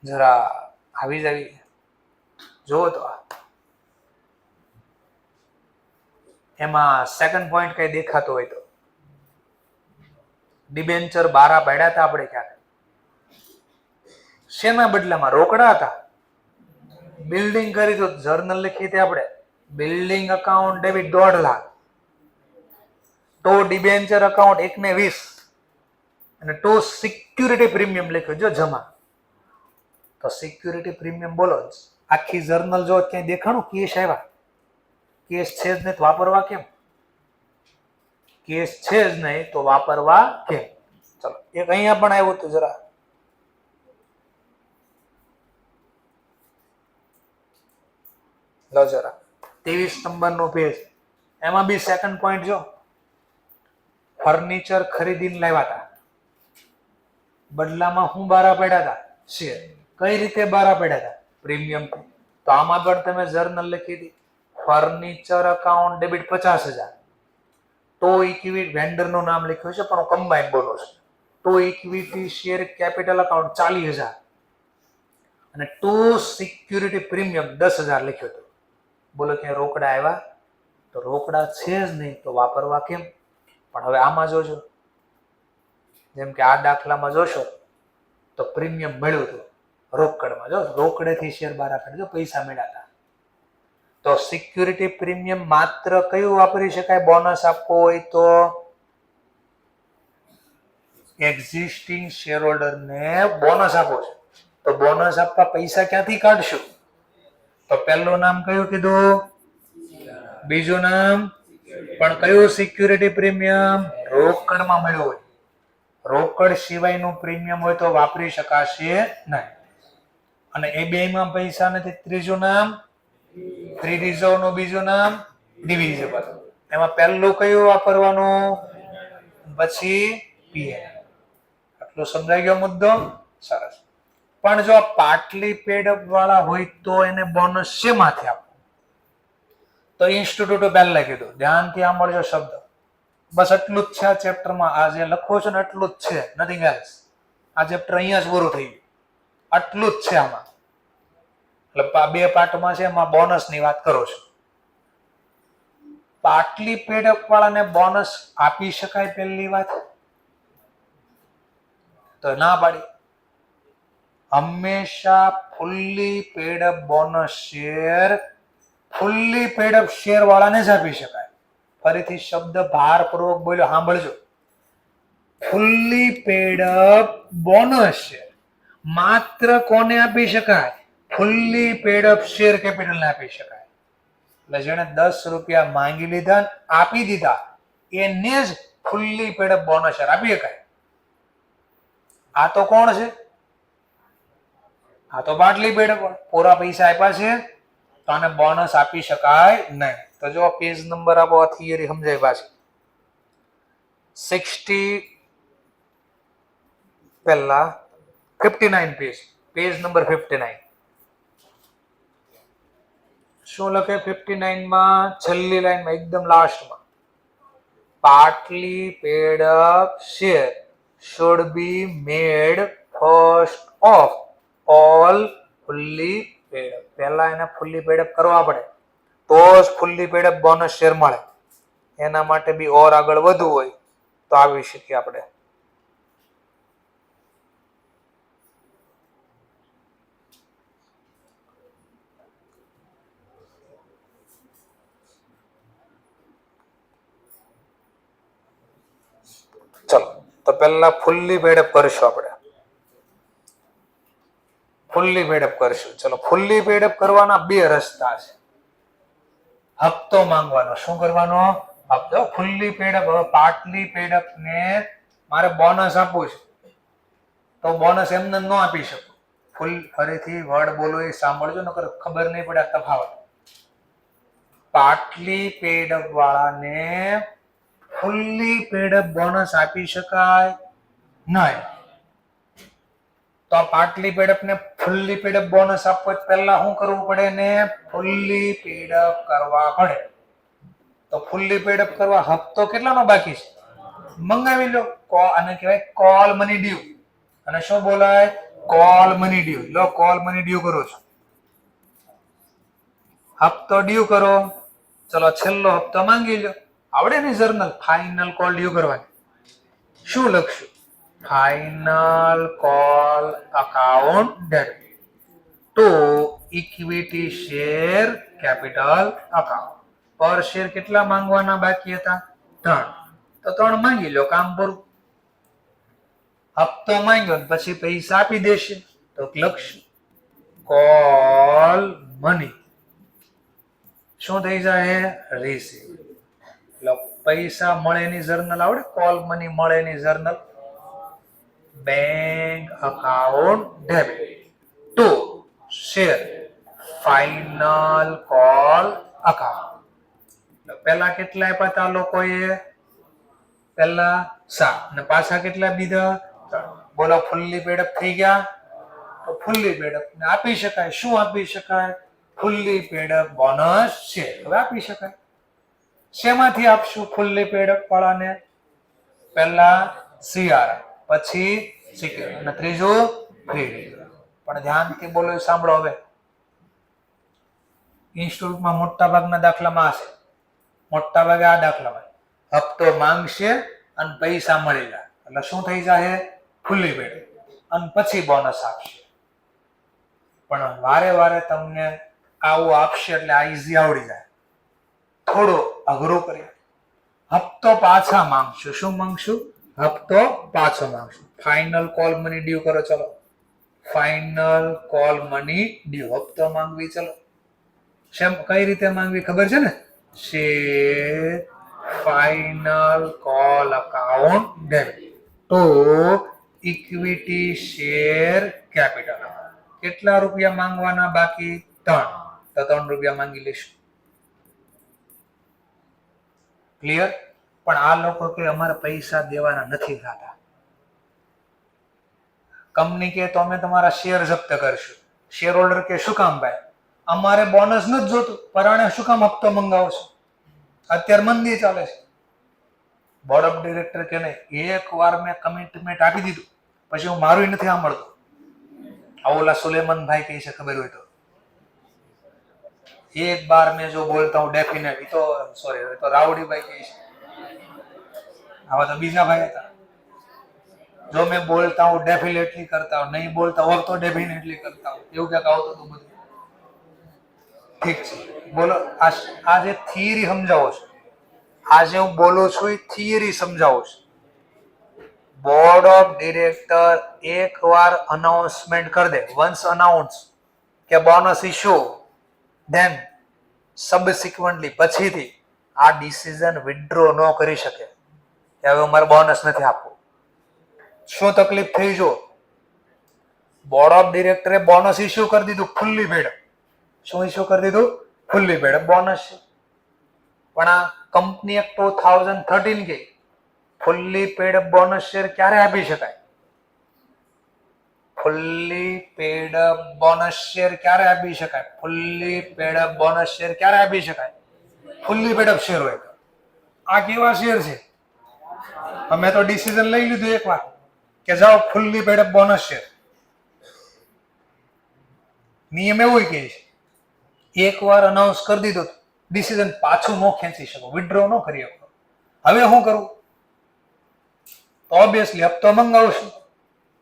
જરા આવી જ જુઓ તો એમાં સેકન્ડ પોઈન્ટ કઈ દેખાતો હોય તો ડિબેન્ચર બારા પાડ્યા હતા આપણે ક્યાંક, શેના બદલામાં? રોકડા હતા. બિલ્ડિંગ કરી તો જર્નલ લખી હતી આપણે, બિલ્ડિંગ અકાઉન્ટ ડેબિટ 1.5 લાખ, તો ડિબેન્ચર અકાઉન્ટ 1 ને 20 અને તો સિક્યુરિટી પ્રીમિયમ લખ્યું જો જમા. તો સિક્યુરિટી પ્રીમિયમ બોલો જ આખી જર્નલ જો ક્યાંય દેખાણું કેશ આવ્યા? કેસ છે જ નહીં તો વાપરવા કેમ? કેસ છે જ નહીં તો વાપરવા કેમ? ચલો એક અહીંયા પણ આવ્યું હતું, જરા લો જરા 23 નંબરનો પેજ, એમાં બી સેકન્ડ પોઈન્ટ જો ફર્નિચર ખરીદીને લાવ્યા હતા, બદલામાં હું બારા પડ્યા હતા? શેર. કઈ રીતે બારા પડ્યા હતા? પ્રીમિયમ. તો આમાં પણ તમે જર્નલ લખી હતી ફર્નિચર અકાઉન્ટ ડેબિટ 50,000, તો ઇક્વિટી વેન્ડર નું નામ લખ્યું છે પણ કમ્બાઇન બોલો છે, તો ઇક્વિટી શેર કેપિટલ અકાઉન્ટ 40,000 અને ટુ સિક્યુરિટી પ્રીમિયમ 10,000 લખ્યો હતો. બોલો ક્યાં રોકડા આવ્યા? તો રોકડા છે જ નહીં તો વાપરવા કેમ? પણ હવે આમાં જોજો, જેમ કે આ દાખલામાં જોશો તો પ્રીમિયમ મળ્યું હતું રોકડમાં, જો રોકડેથી શેર બારા કાઢજો, પૈસા મળ્યા હતા. તો સિક્યુરિટી પ્રીમિયમ માત્ર કયું વાપરી શકાય? બોનસ આપવો હોય તો એક્ઝિસ્ટિંગ શેર હોલ્ડર ને બોનસ આપો છે, તો બોનસ આપવા પૈસા ક્યાંથી કાઢશું? તો પહેલું નામ કયું કીધું? બીજું નામ પણ કયું? સિક્યુરિટી પ્રીમિયમ રોકડમાં મળ્યું હોય. રોકડ સિવાયનું પ્રીમિયમ હોય તો વાપરી શકાશે નહીં. અને એ બેમાં પૈસા નથી. ત્રીજું નામ ફ્રી રિઝર્વ નું, બીજું નામ ડિવિઝેબલ. એમાં પહેલું કયું વાપરવાનું? પછી પીએન. આટલું સમજાઈ ગયો મુદ્દો? સરસ. પણ જો આ પાટલી પેડ વાળા હોય તો એને બોનસ શેમાંથી આપવું? તો ઇન્સ્ટિટ્યૂટ પહેલા કીધું, ધ્યાનથી સાંભળજો શબ્દ. બસ એટલું જ છે આ ચેપ્ટરમાં. આ જે લખો છો ને એટલું જ છે, નથિંગ એલ્સ. આ ચેપ્ટર અહીંયા જ પૂરું થઈ ગયું. આટલું જ છે આમાં. એટલે 2 પાર્ટમાં છે, એમાં બોનસ ની વાત કરો છો. પાટલી પેડ વાળાને બોનસ આપી શકાય? પહેલી વાત તો ના પાડી. હંમેશા fully paid up bonus share fully paid up share વાળાને જ આપી શકાય. ફરીથી શબ્દ ભારપૂર્વક બોલ્યો, સાંભળજો. Fully paid up bonus share માત્ર કોને આપી શકાય? ફુલ્લી પેડ અપ શેર કેપિટલને આપી શકાય. એટલે જેને 10 રૂપિયા માંગી લીધા આપી દીધા એને જ fully paid up bonus share આપી શકાય. આ તો કોણ છે? આ તો પાટલી પેડ અપ. પૂરા પૈસા આપ્યા છે તો આને બોનસ આપી શકાય નહીં. તો જો પેજ નંબર આપો, આ થિયરી સમજાય પાછી. 59 પેજ નંબર 59. શું લખે 59 માં? છેલ્લી લાઈનમાં એકદમ લાસ્ટમાં, partly paid up share should be made first of all fully paid up. પહેલા એને ફુલ્લી પેડ અપ કરવા પડે તો જ fully paid up bonus share મળે. એના માટે બી ઓર આગળ વધવું હોય તો આવી શકીએ આપણે. ચલો તો પહેલા ફુલ્લી પેડ અપ કરશું આપણે. ફુલ્લી પેડ અપ કરશું. ચલો ફુલ્લી પેડ અપ કરવાના 2 રસ્તા છે. હપ્તો માંગવાનો. શું કરવાનો? હપ્તો. Fully paid up. હવે પાટલી પેડ અપ ને મારે બોનસ આપવું છે તો બોનસ એમને ન આપી શકું. ફરીથી વર્ડ બોલો એ સાંભળજો, નકર ખબર નહીં પડે તફાવત. પાટલી પેડઅપ વાળાને ફુલ્લી પેડઅપ બોનસ આપી શકાય નહીં. તો આ પાટલી પેડઅપ ને ફુલ્લી પેડઅપ બોનસ આપવો પહેલા શું કરવું પડે ને? ફુલ્લી પેડઅપ કરવા પડે. તો ફુલ્લી પેડઅપ કરવા હપ્તો કેટલાનો બાકી છે? મંગાવી લો. આને કહેવાય કોલ મની ડ્યુ. અને શું બોલાય? Call money due. લો કોલ મની ડ્યુ કરો છો, હપ્તો ડ્યુ કરો. ચલો છેલ્લો હપ્તો માંગી લો. આવડે ને જર્નલ? ફાઇનલ કોલ ડ્યુ કરવાની. શું લખશું? Final call account debit to equity share capital account. પર શેર કેટલા માંગવાના બાકી હતા? 3. તો 3 માંગી લો, કામ પૂરું. હપ્તો માંગ્યો ને પછી પૈસા આપી દેશે તો લખશું કોલ મની. શું થઈ જાય? રિસીવ. એટલે પૈસા મળેની જર્નલ આવડે? કોલ મની મળેની journal. Bank account debit to share final call account. પેલા કેટલા આપ્યા હતા લોકોએ? પેલા 7 ને પાછા કેટલા બીજા? 3. બોલો ફુલ્લી પેડઅપ થઈ ગયા. તો ફુલ્લી પેડઅપ ને આપી શકાય. શું આપી શકાય? ફુલ્લી પેડઅપ બોનસ છે. હવે આપી શકાય. શેમાંથી આપશું ફુલ્લી પેડઅપ વાળાને? પહેલા CRR, પછી સિક્યોર અને ત્રીજું ફ્રી. પણ ધ્યાનથી બોલો, સાંભળો. હવે ઇન્સ્ટિટ્યૂટમાં મોટા ભાગના દાખલામાં હશે, મોટા ભાગે આ દાખલામાં હપ્તો માંગશે અને પૈસા મળી જાય એટલે શું થઈ જાય? Fully paid up. અને પછી બોનસ આપશે. પણ વારે વારે તમને આવું આપશે એટલે આ ઈઝી આવડી જાય. થોડું અઘરું કરીએ. હપ્તો પાછા માંગશું. શું માંગશું? હપ્તો પાછો માંગશું. ફાઇનલ કોલ મની ડ્યુ કરો. ચલો ફાઇનલ કોલ મની ડ્યુ હપ્તો માંગવી. ચલો કઈ રીતે માંગવી ખબર છે ને? Share final call account debit to equity share capital. કેટલા રૂપિયા માંગવાના બાકી? 3. તો 3 રૂપિયા માંગી લઈશું. ક્લિયર? પણ આ લોકો કે અમારે પૈસા દેવાના નથી થતા. કંપની કે તો અમે તમારા શેર જપ્ત કરશું. શેર હોલ્ડર કે શું કામ ભાઈ? અમારે બોનસ નથી જોતું, પરાણે શું કામ હપ્તો મંગાવો છો? અત્યારે મંદી ચાલે છે. બોર્ડ ઓફ ડિરેક્ટર કે નહીં, એક વાર મેં કમિટમેન્ટ આપી દીધું પછી હું મારું નથી સાંભળતો. ઓલા સુલેમાનભાઈ કહે છે ખબર હોય તો, એક બાર મેં જો બોલતા હું ડેફિનેટ, તો સોરી તો રાવડીભાઈ કહે છે, આવા તો બીજા ભાઈ હતા. જો મેં બોલતા હું ડેફિનેટલી કરતા હું, નહીં બોલતા હોત તો ડેફિનેટલી કરતા હું, એવું ક્યાંક આવતું હતું બધું. ઠીક છે, બોલો. આ જે થિયરી સમજાવો છો, આજે હું બોલું છું એ થિયરી સમજાવું છું. બોર્ડ ઓફ ડિરેક્ટર એકવાર અનાઉન્સમેન્ટ કરી દે, વન્સ અનાઉન્સ કે બોનસ ઇશ્યુ, ધેન સબસિક્વન્ટલી પછીથી આ ડિસિઝન વિથડ્રો ન કરી શકે કે હવે અમારે બોનસ નથી આપવું. શું તકલીફ થઈ? જો બોર્ડ ઓફ ડિરેક્ટરે બોનસ ઇશ્યુ કરી દીધું ફુલ્લી પેડ. શું ઇશ્યુ કરી દીધું? ફુલ્લી પેડ બોનસ છે. પણ આ કંપની એક્ટ 2013 કે ફુલ્લી પેડ બોનસ શેર ક્યારે આપી શકાય? ફુલ્લી પેડ બોનસ શેર ક્યારે આપી શકાય? ફુલ્લી પેડ બોનસ શેર ક્યારે આપી શકાય? ફુલ્લી પેડ શેર હોય. આ કેવા શેર છે? અમે તો ડિસિઝન લઈ લીધું એકવાર કે જાઓ ફુલ્લી પેડ બોનસ શેર. નિયમ એવું કે છે એકવાર અનાઉન્સ કરી દીધું ડિસિઝન પાછું ન ખેંચી શકો, વિથડ્રો ન કરી શકો. હવે શું કરવું? ઓબ્વિયસલી હપ્તો મંગાવશું,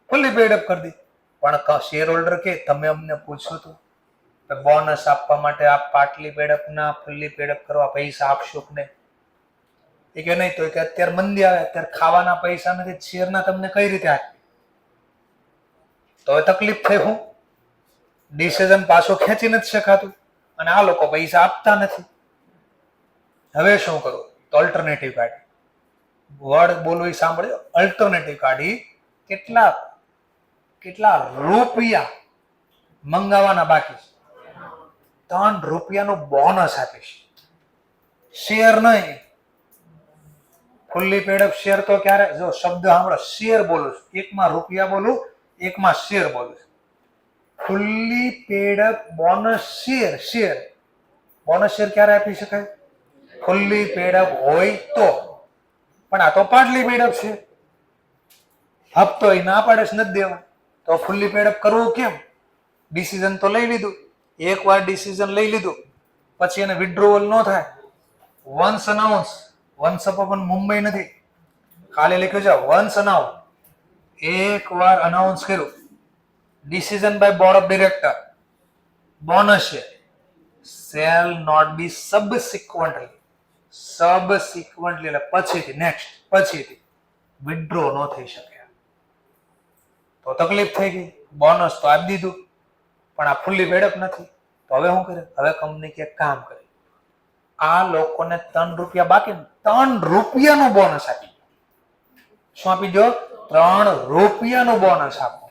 ફુલ્લી પેડઅપ કરી દી. પણ શેર હોલ્ડર કે તમે અમને પૂછ્યું હતું બોનસ આપવા માટે આપ પાટલી પેડઅપ ના ફુલ્લી પેડઅપ કરવા પૈસા આપશો કે નહીં? એ કે નહીં. તો કે અત્યારે મંદી આવે, અત્યારે ખાવાના પૈસા નથી, શેરના તમને કઈ રીતે આપે? તો હવે તકલીફ થઈ. હું ડિસિઝન પાછો ખેંચી નથી શકાતું અને આ લોકો પૈસા આપતા નથી. હવે શું કરું? તો અલ્ટરનેટિવ કાઢી. વર્ડ બોલવું સાંભળ્યો? અલ્ટરનેટિવ કાઢી. કેટલા રૂપિયા મંગાવવાના બાકી? 3 રૂપિયાનું બોનસ આપીશ. શેર નહીં. ફુલ્લી પેડ અપ શેર તો ક્યારે, જો શબ્દ સાંભળો, શેર બોલું છું, એકમાં રૂપિયા બોલું, એકમાં શેર બોલું છું. Fully paid up bonus share, share bonus share ક્યારે આપી શકાય? ફુલ્લી પેડ અપ હોય તો. પણ આ તો પાર્ટલી પેડ અપ છે. હપ્તો એ ના પાડે છે નથી દેવા, તો ફુલ્લી પેડ અપ કરવું કેમ? ડિસિઝન તો લઈ લીધું, એકવાર ડિસિઝન લઈ લીધું પછી એને વિથડ્રોવલ ન થાય. Once announce, once upon Mumbai નથી, ખાલી લખ્યું છે વન્સ અનાઉન્સ. એકવાર અનાઉન્સ કર્યું, decision by board of director, bonus છે, shall not be subsequently, subsequently એટલે પછીથી, નેક્સ્ટ પછીથી વિથડ્રો ન થઈ શકે. તો તકલીફ થઈ ગઈ. બોનસ તો આપી દીધું પણ આ ફુલ્લી પેડ અપ નથી, તો હવે શું કરે? હવે કંપની કે કામ કરે, આ લોકોને 3 રૂપિયા બાકી, 3 રૂપિયાનું બોનસ આપી દો. શું આપી દો? 3 રૂપિયાનું બોનસ આપો.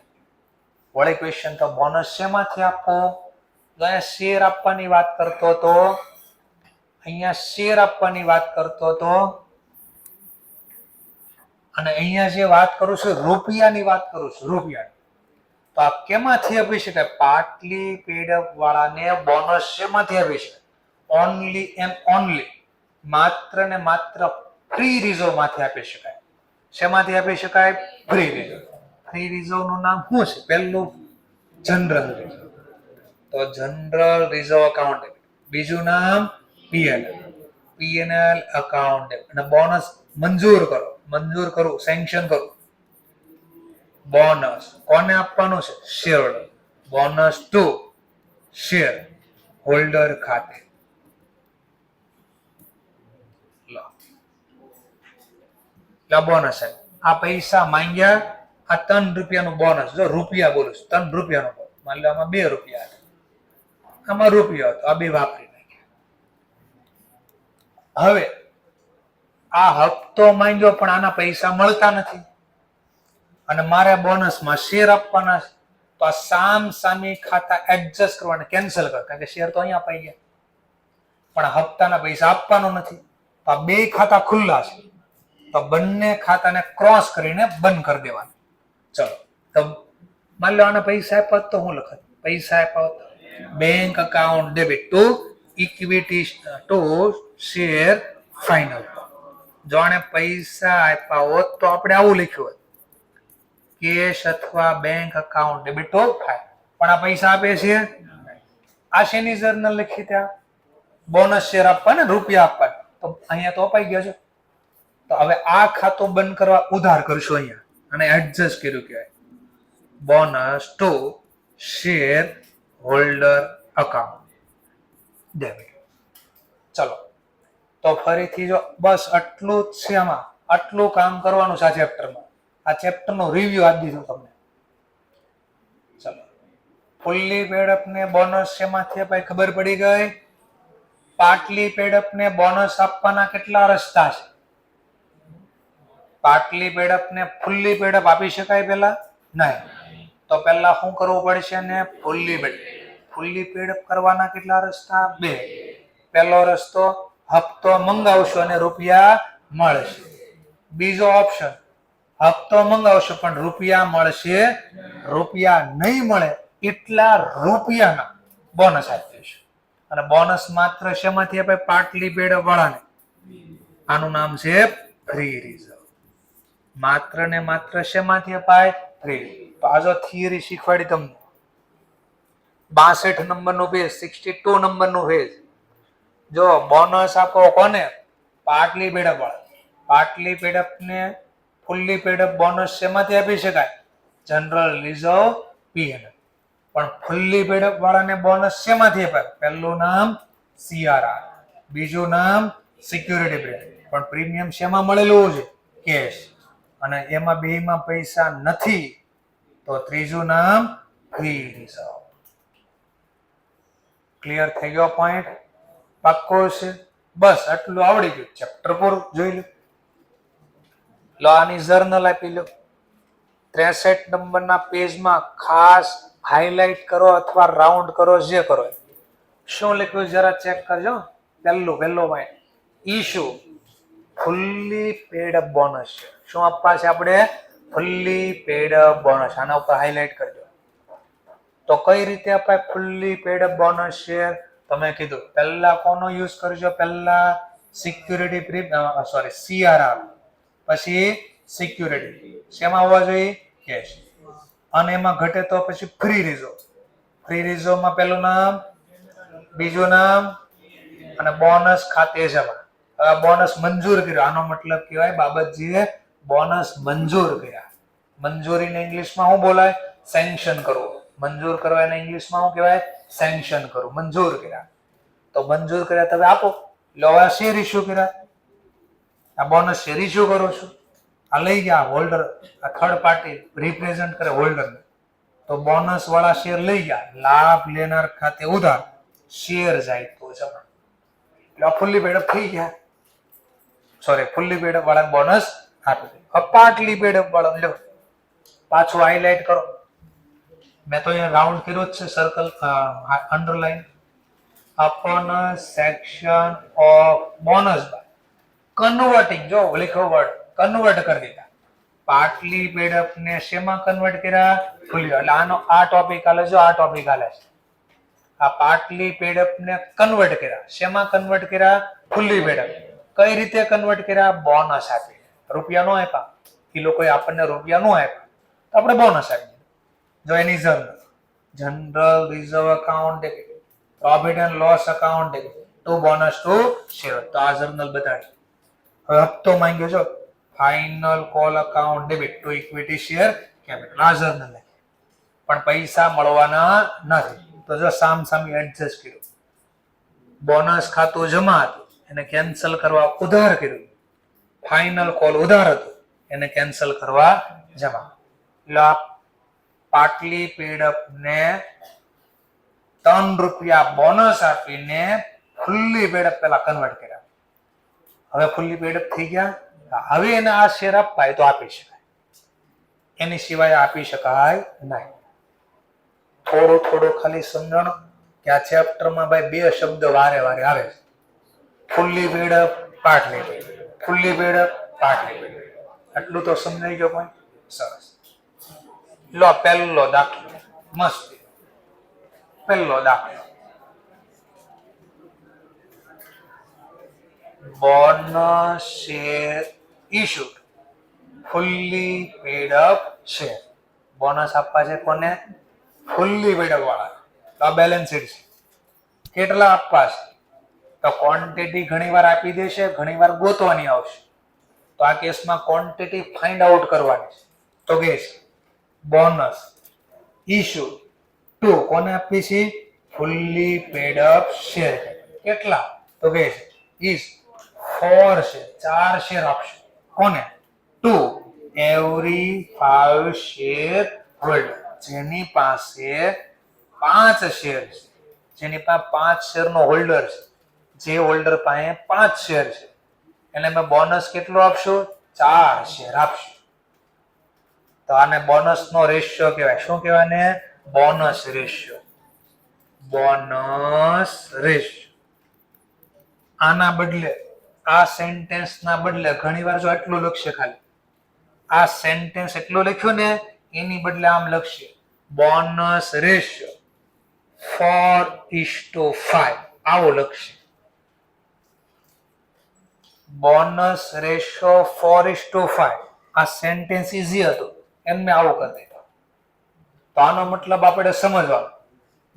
વળી ક્વેશ્ચન, તો બોનસ શેમાંથી આપો? તો અહીંયા શેર આપવાની વાત કરતો હતો, અહીંયા શેર આપવાની વાત કરતો હતો, અને અહીંયા જે વાત કરું છું રૂપિયાની વાત કરું છું, રૂપિયાની. તો આ કેમાંથી આપી શકાય? પાર્ટલી પેડ અપ વાળાને બોનસ શેમાંથી આપી શકાય? ઓનલી એન્ડ ઓનલી, માત્ર ને માત્ર ફ્રી રિઝર્વ માંથી આપી શકાય. શેમાંથી આપી શકાય? Free reserve. ફ્રી રિઝર્વ નું નામ શું છે? પહેલું જનરલ રિઝર્વ, તો જનરલ રિઝર્વ અકાઉન્ટ. બીજું નામ પીએનએલ, પીએનએલ અકાઉન્ટ. અને બોનસ મંજૂર કરો, મંજૂર કરું, સેન્કશન કરું. બોનસ કોને આપવાનું છે? Share holder. Bonus to share holder ખાતે. બોનસ આ પૈસા માંગ્યા, આ 3 રૂપિયાનું બોનસ, જો રૂપિયા બોલું છું, 3 રૂપિયાનું બોનસ. માની લો આમાં 2 રૂપિયા હતા, આમાં રૂપિયા હતો, આ બે વાપરી નાખ્યા. હવે આ હપ્તો માંગ્યો પણ આના પૈસા મળતા નથી, અને મારે બોનસમાં શેર આપવાના છે. તો આ સામ સામી ખાતા એડજસ્ટ કરવાના, કેન્સલ કર, કારણ કે શેર તો અહીંયા અપાઈ ગયા, પણ હપ્તાના પૈસા આપવાનો નથી. તો આ બે ખાતા ખુલ્લા છે, તો બંને ખાતાને ક્રોસ કરીને બંધ કરી દેવાનું. ચલો, તો માની લો આના પૈસા આપ્યા તો હું લખત? પૈસા આપ્યા, bank account debit to equity two share final. જો આને પૈસા આપ્યા હોત તો આપણે આવું લખ્યું હોત, કેશ અથવા bank account debit two final. પણ આ પૈસા આપે છે, આ શેની જર્નલ લખી ત્યાં? બોનસ શેર આપવા ને, રૂપિયા આપવા, તો અહીંયા તો અપાઈ ગયા છે. તો હવે આ ખાતું બંધ કરવા ઉધાર કરશો અહીંયા, અને એડજસ્ટ કર્યું કહેવાય, bonus to share holder account debit. ચલો, તો ફરીથી જો બસ આટલું જ છે, આમાં આટલું કામ કરવાનું છે આ ચેપ્ટરમાં. આ ચેપ્ટરનો રિવ્યુ આપી દીધું તમને. ચલો, ફુલ્લી પેડઅપ ને બોનસ શેમાંથી અપાય ખબર પડી ગઈ. પાર્ટલી પેડઅપ ને બોનસ આપવાના કેટલા રસ્તા છે? પાર્ટલી પેડઅપ ને ફુલ્લી પેડઅપ આપી શકાય પેલા? નહીં. તો પેલા શું કરવું પડશે? ને ફુલ્લી પેડઅપ. ફુલ્લી પેડઅપ કરવાના કેટલા રસ્તા? 2. પહેલો રસ્તો, હપ્તો મંગાવશો અને રૂપિયા મળશે. બીજો ઓપ્શન, હપ્તો મંગાવશો પણ રૂપિયા મળશે, રૂપિયા નહીં મળે એટલા રૂપિયાના બોનસ આપી દેશો. અને બોનસ માત્ર શેમાંથી અપાય? પાર્ટલી પેડઅપ વાળાને. આનું નામ છે ફ્રી રિઝર્વ. માત્ર ને માત્ર શેમાંથી અપાય? ફ્રી. તો આ જો થિયરી શીખવાડી તમને, 62 નંબરનું પેજ, 62 નંબરનું પેજ. જો બોનસ આપો કોને? પાર્ટલી પેડઅપ વાળા. પાર્ટલી પેડઅપ ને ફુલ્લી પેડઅપ બોનસ શેમાંથી આપી શકાય? General reserve, P&L. પણ ફુલ્લી પેડઅપ વાળાને બોનસ શેમાંથી અપાય? પહેલું નામ સીઆરઆર, બીજું નામ સિક્યુરિટી પ્રીમિયમ. પણ પ્રીમિયમ શેમાં મળેલું છે? કેશ. અને એમાં બેમાં પૈસા નથી, તો ત્રીજું નામ ફ્રી રિઝર્વ. ક્લિયર થઈ ગયો પોઈન્ટ? પાક્કો છે? બસ આટલું આવડી ગયું, ચેપ્ટર પૂરું. જોઈ લો. લો આની જર્નલ આપી લો. 63 નંબરના પેજમાં ખાસ હાઇલાઇટ કરો અથવા રાઉન્ડ કરો, જે કરો. શું લખ્યું જરા ચેક કરજો. પહેલો point, issue fully paid up bonus છે. શું આપવા છે આપણે? Fully paid up bonus. આના ઉપર હાઇલાઇટ કરજો. તો કઈ રીતે અપાય fully paid up bonus share? તમે કીધું પહેલા કોનો યુઝ કરજો? પહેલા સિક્યુરિટી CRR, પછી સિક્યુરિટી. શેમાં હોવા જોઈએ? કેશ. અને એમાં ઘટે તો પછી ફ્રી રિઝર્વ. ફ્રી રિઝર્વમાં પહેલું નામ, બીજું નામ અને બોનસ ખાતે જમા. હવે બોનસ મંજૂર કર્યો, આનો મતલબ કહેવાય બાબતજીએ બોનસ મંજૂર કર્યા. મંજૂરીને ઇંગ્લિશમાં શું બોલાય? સેન્કશન કરવું. મંજૂર કરવા એને ઇંગ્લિશમાં શું કહેવાય? સેન્કશન કરવું. મંજૂર કર્યા. તો મંજૂર કર્યા તમે આપો. એટલે હવે શેર ઇસ્યુ કર્યા. આ બોનસ શેર ઇસ્યુ કરો છો. આ લઈ ગયા હોલ્ડર, આ થર્ડ પાર્ટી રિપ્રેઝન્ટ કરે હોલ્ડરને. તો બોનસ વાળા શેર લઈ ગયા, લાભ લેનાર ખાતે ઉધાર, શેર જાય તો જમા. એટલે ફુલ્લી પેડ અપ થઈ ગયા. ફુલ્લી પેડ અપ વાળા બોનસ આપી દે. પાર્ટલી પેડ અપ વાળા લો, પાછું હાઇલાઇટ કરો. મેં તો અહીંયા રાઉન્ડ કર્યો જ છે, circle underline. upon a section of bonus by converting, જો લખ્યો વર્ડ કન્વર્ટ કરી દીધા. પાર્ટલી પેડ અપ ને શેમાં કન્વર્ટ કર્યા? ફુલ્લી. એટલે આનો આ ટોપિક આલે જો, આ ટોપિક આલે છે. આ પાર્ટલી પેડ અપ ને કન્વર્ટ કર્યા. શેમાં કન્વર્ટ કર્યા? Fully paid up. કઈ રીતે કન્વર્ટ કર્યા? બોનસ આપી. રૂપિયા નો આપ્યા, એ લોકોએ આપણને રૂપિયા નો આપ્યા, તો આપણે બોનસ આપી. જો એની general reserve account debit, profit and loss account debit, to bonus to share. તો આ જર્નલ બતાડી. હવે હપ્તો માંગ્યો છો, final call account debit to equity share capital. આ જર્નલ પણ પૈસા મળવાના નથી. તો જો સામસામે એડજસ્ટ કર્યું. બોનસ ખાતું જમા હતું, એને કેન્સલ કરવા ઉધાર કર્યું. ફાઇનલ કોલ ઉધાર હતું, એને કેન્સલ કરવા જમા. એટલે પાર્ટલી પેડ અપ ને ₹3 બોનસ આપીને ફુલ્લી પેડ અપ પેલા કન્વર્ટ કર્યા. હવે ફુલ્લી પેડ અપ થઈ ગયા. હવે એને આ શેર અપાય તો આપી શકાય, એની સિવાય આપી શકાય નહીં. થોડું ખાલી સમજણ કે આ ચેપ્ટરમાં ભાઈ બે શબ્દ વારે વારે આવે છે. Fully paid up, partly paid up. Fully paid up, partly paid up. આટલું તો સમજાઈ ગયો કોઈ? સરસ. લો પહેલો દાખલો, મસ્ત. પહેલો દાખલો, bonus share issued fully paid up share. Bonus આપવા છે કોને? ફુલ્લી પેડ અપ વાળા. તો આ બેલેન્સ શીટ છે. કેટલા આપવા છે? તો ક્વોન્ટિટી ઘણીવાર આપી દેશે, ઘણીવાર ગોતવાની આવશે. તો આ કેસમાં ક્વોન્ટિટી ફાઇન્ડ આઉટ કરવાની છે. તો કે બોનસ ઇશ્યુ ટુ કોને આપી છે? Fully paid up share. કેટલા? તો કે ઇઝ 4 શેર, 4 શેર આપશે. કોને? Two every 5 share holder. જેની પાસે 5 શેર છે, જેની પાસે 5 શેર નો હોલ્ડર છે, જે હોલ્ડર પાસે 5 શેર છે, એને મેં બોનસ કેટલું આપશું? 4 શેર આપશું. તો આને બોનસ નો રેશિયો કહેવાય. શું કહેવાય ને? Bonus ratio. Bonus ratio. આના બદલે, આ સેન્ટેન્સ ના બદલે ઘણીવાર જો એટલું લખશે, ખાલી આ સેન્ટેન્સ એટલું લખ્યું ને, એની બદલે આમ લખશે બોનસ રેશિયો 4:5. આવો લખશે. Bonus ratio 4:5. આ સેન્ટેન્સ ઈઝી હતું, એમને આવું કરી દીધું. તો આનો મતલબ આપણે સમજવાનો,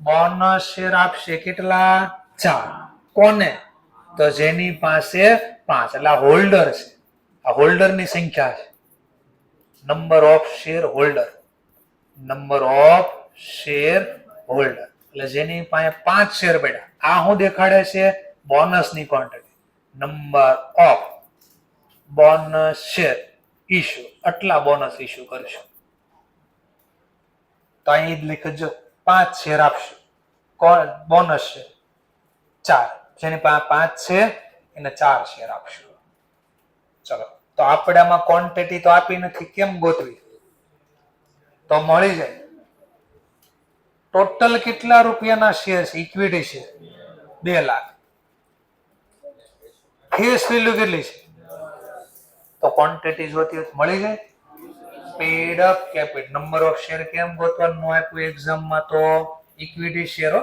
બોનસ શેર આપશે કેટલા? 4. કોને? તો જેની પાસે 5. એટલે આ હોલ્ડર છે, આ હોલ્ડરની સંખ્યા છે. Number of share holder, number of share holder. એટલે જેની પાસે 5 શેર પડ્યા, આ શું દેખાડે છે? બોનસની quantity. Number of bonus share issue, આટલા બોનસ ઇશ્યુ કરશું. તો અહીં જ લખજો 5 શેર આપશું. બોનસ શેર 4, જેની પાસે 5 છે એને 4 શેર આપશું. ચલો, તો આપણે આમાં ક્વોન્ટિટી તો આપી નથી, કેમ ગોતવી? તો મળી જાય. ટોટલ કેટલા રૂપિયાના શેર છે? Equity share 2 lakh. Face value કેટલી છે? તો ક્વોન્ટિટી જોતી હોય તો મળી જાય. Paid up capital number of share કેમ ગોતવાનું આપ્યું એક્ઝામમાં? તો equity share,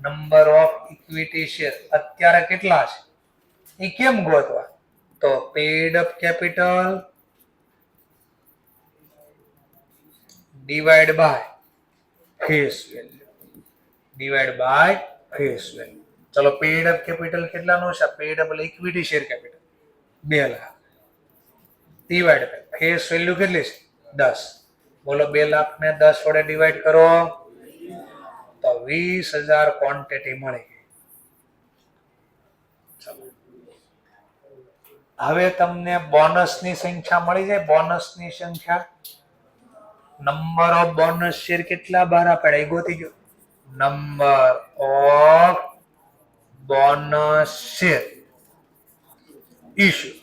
number of equity share અત્યારે કેટલા છે એ કેમ ગોતવા? તો paid up capital divide by face value, divide by face value. ચલો પેડ અપ કેપિટલ કેટલાનું છે? પેડ અપ એટલે equity share capital 2 lakh divide by face value કેટલી છે? 10. બોલો 2 લાખ ને 10 વડે ડિવાઈડ કરો તો 20,000 ક્વોન્ટિટી મળી ગઈ. હવે તમને બોનસની સંખ્યા મળી જાય. બોનસની સંખ્યા, નંબર ઓફ બોનસ શેર કેટલા બહાર પડે એ ગોતી ગયો. Number of bonus share issue,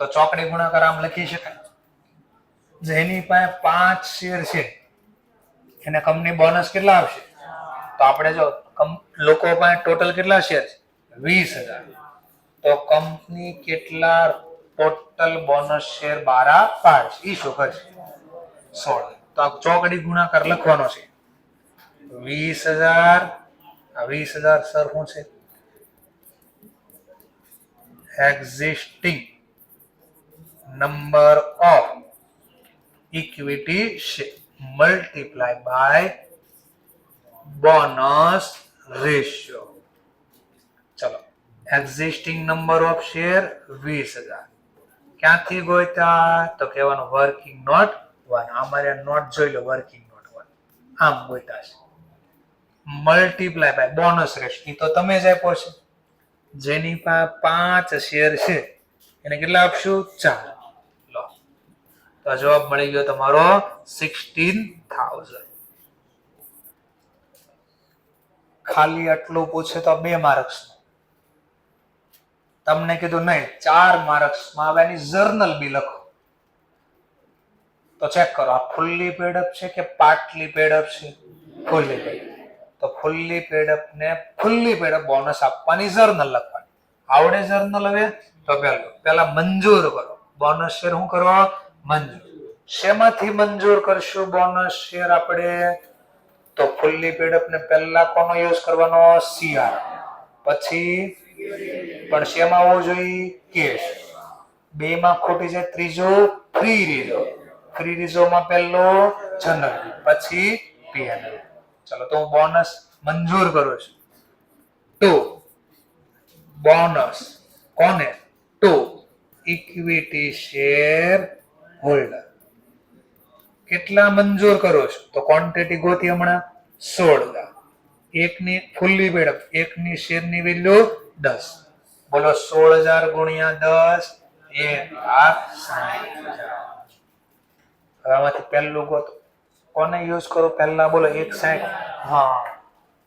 તો ચોકડી ગુણાકાર આમ લખી શકાય. જેની પાસે 5 શેર છે એને કંપની બોનસ કેટલા આપશે? તો આપણે જો લોકો પાસે ટોટલ કેટલા શેર છે? 20,000. તો કંપની કેટલા ટોટલ બોનસ શેર બહાર પાડશે? એ શું કરશે? 16. તો આ ચોકડી ગુણાકાર લખવાનો છે. 20,000 આ 20,000 સર શું છે? Existing number of equity share multiply by bonus ratio. ચલો એક્ઝિસ્ટિંગ નંબર ઓફ શેર 20,000 ક્યાંથી ગોત્યા? તો કહેવાનું વર્કિંગ નોટ 1. અમારે નોટ જોઈ લો, વર્કિંગ નોટ 1 આમ ગોત્યા છે. મલ્ટીપ્લાય બાય બોનસ રેશિયો તો તમે જ આપ્યો છે. જેની પાસે 5 શેર છે એને કેટલા આપશું? 4. લો તો જવાબ મળી ગયો તમારો 16,000. ખાલી આટલું પૂછે તો 2 માર્ક્સ. તમને કીધું નહીં 4 માર્ક્સમાં હવે એની જર્નલ બી લખો. તો ચેક કરો આ ફુલ્લી પેડ અપ છે કે પાર્ટલી પેડ અપ છે? Fully paid. તો ફુલ્લી પેડ અપ ને ફુલ્લી પેડ અપ બોનસ આપવાની જર્નલ લખવાની. આવડે જર્નલ? હવે તો પહેલા મંજૂર કરો બોનસ શેર. શું કરો? મંજૂર. શેમાંથી મંજૂર કરશું બોનસ શેર આપણે? તો ફુલ્લી પેડ અપ ને પહેલા કોનો યુઝ કરવાનો? સીઆર. પછી પણ શેમાં આવવું જોઈએ? કેશ. 2 માં ખોટી છે. ત્રીજું ફ્રી રિઝર્વ. ફ્રી રિઝર્વ માં પહેલો જનરલ, પછી પીએનએલ. ચલો તો હું બોનસ મંજૂર કરું છું. તો બોનસ કોને? Two equity share holder. કેટલા મંજૂર કરો છો? તો ક્વોન્ટિટી ગોતી હમણાં 16,000. એકની ફુલ્લી પેડ અપ, એકની શેરની વેલ્યુ 10. બોલો 16,000 ગુણ્યા 10 1,60,000. હવે આમાંથી પહેલું ગોતો. કોને યુઝ કરો પહેલા? બોલો 160. હા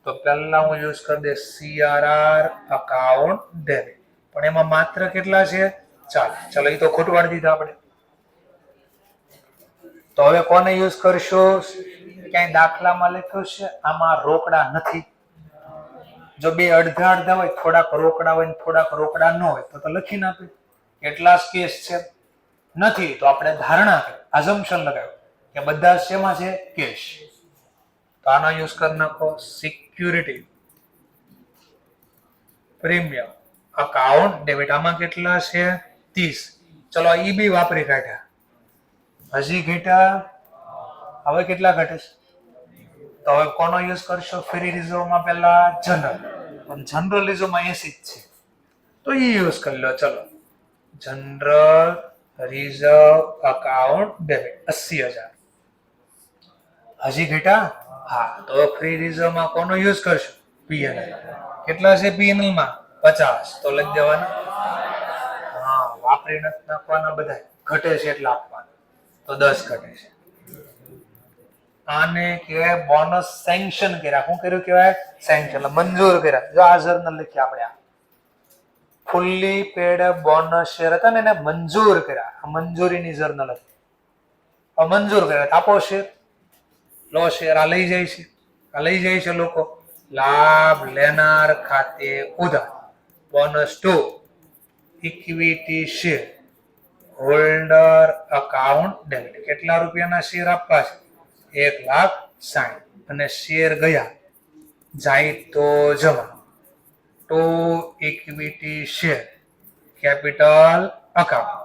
તો પહેલા હું યુઝ કરી દે સીઆરઆર અકાઉન્ટ ડેબિટ. પણ એમાં માત્ર કેટલા છે? 4. ચલો એ તો ખોટવાડી દીધા આપણે. તો હવે કોને યુઝ કરશો? ક્યાંય દાખલામાં લખ્યું છે આમાં રોકડા નથી? જો 2 અડધા અડધા હોય, થોડાક રોકડા હોય થોડાક રોકડા ન હોય તો લખી નાખે. કેટલા કેસ છે? નથી તો આપણે ધારણા કરી, અઝમ્પશન લગાવ્યું કે બધા શેમાં છે? કેશ. તો આનો યુઝ કરી નાખો સિક્યુરિટી પ્રીમિયમ અકાઉન્ટ ડેબિટ. આમાં કેટલા છે? 30. ચલો ઈ બી વાપરી કાઢ્યા. હજી ઘટ્યા. હવે કેટલા ઘટે છે? તો હવે કોનો યુઝ કરશો? ફ્રી રિઝર્વમાં પહેલા જનરલ, પણ જનરલ રિઝર્વમાં 80 જ છે તો એ યુઝ કરી લો. ચલો જનરલ રિઝર્વ અકાઉન્ટ ડેબિટ 80,000. હજી ઘટ્યા? હા તો ફ્રી રિઝર્વમાં કોનો યુઝ કરશો? પીએનએલ. કેટલા છે પીએનએલ માં? 50. તો લખી દેવાના. હા વાપરી નથી નાખવાના બધા. ઘટે છે એટલે આપવાના. તો 10 ઘટે છે. આને કહેવાય બોનસ સેન્કશન કર્યા. શું કર્યું કહેવાય? સેન્કશન. મંજૂર કર્યા. જો આ જર્નલ લખી આપણે આ ફુલ્લી પેડ બોનસ શેર હતા ને એને મંજૂર કર્યા. આ મંજૂરીની જર્નલ હતી. મંજૂર કર્યા આપો શેર, લો શેર. આ લઈ જાય છે લોકો. લાભ લેનાર ખાતે ઉધાર. Bonus two equity share holder account debit. કેટલા રૂપિયાના શેર આપવા છે? 1,60,000 અને શેર ગયા જાય તો જમા. Two equity share capital account.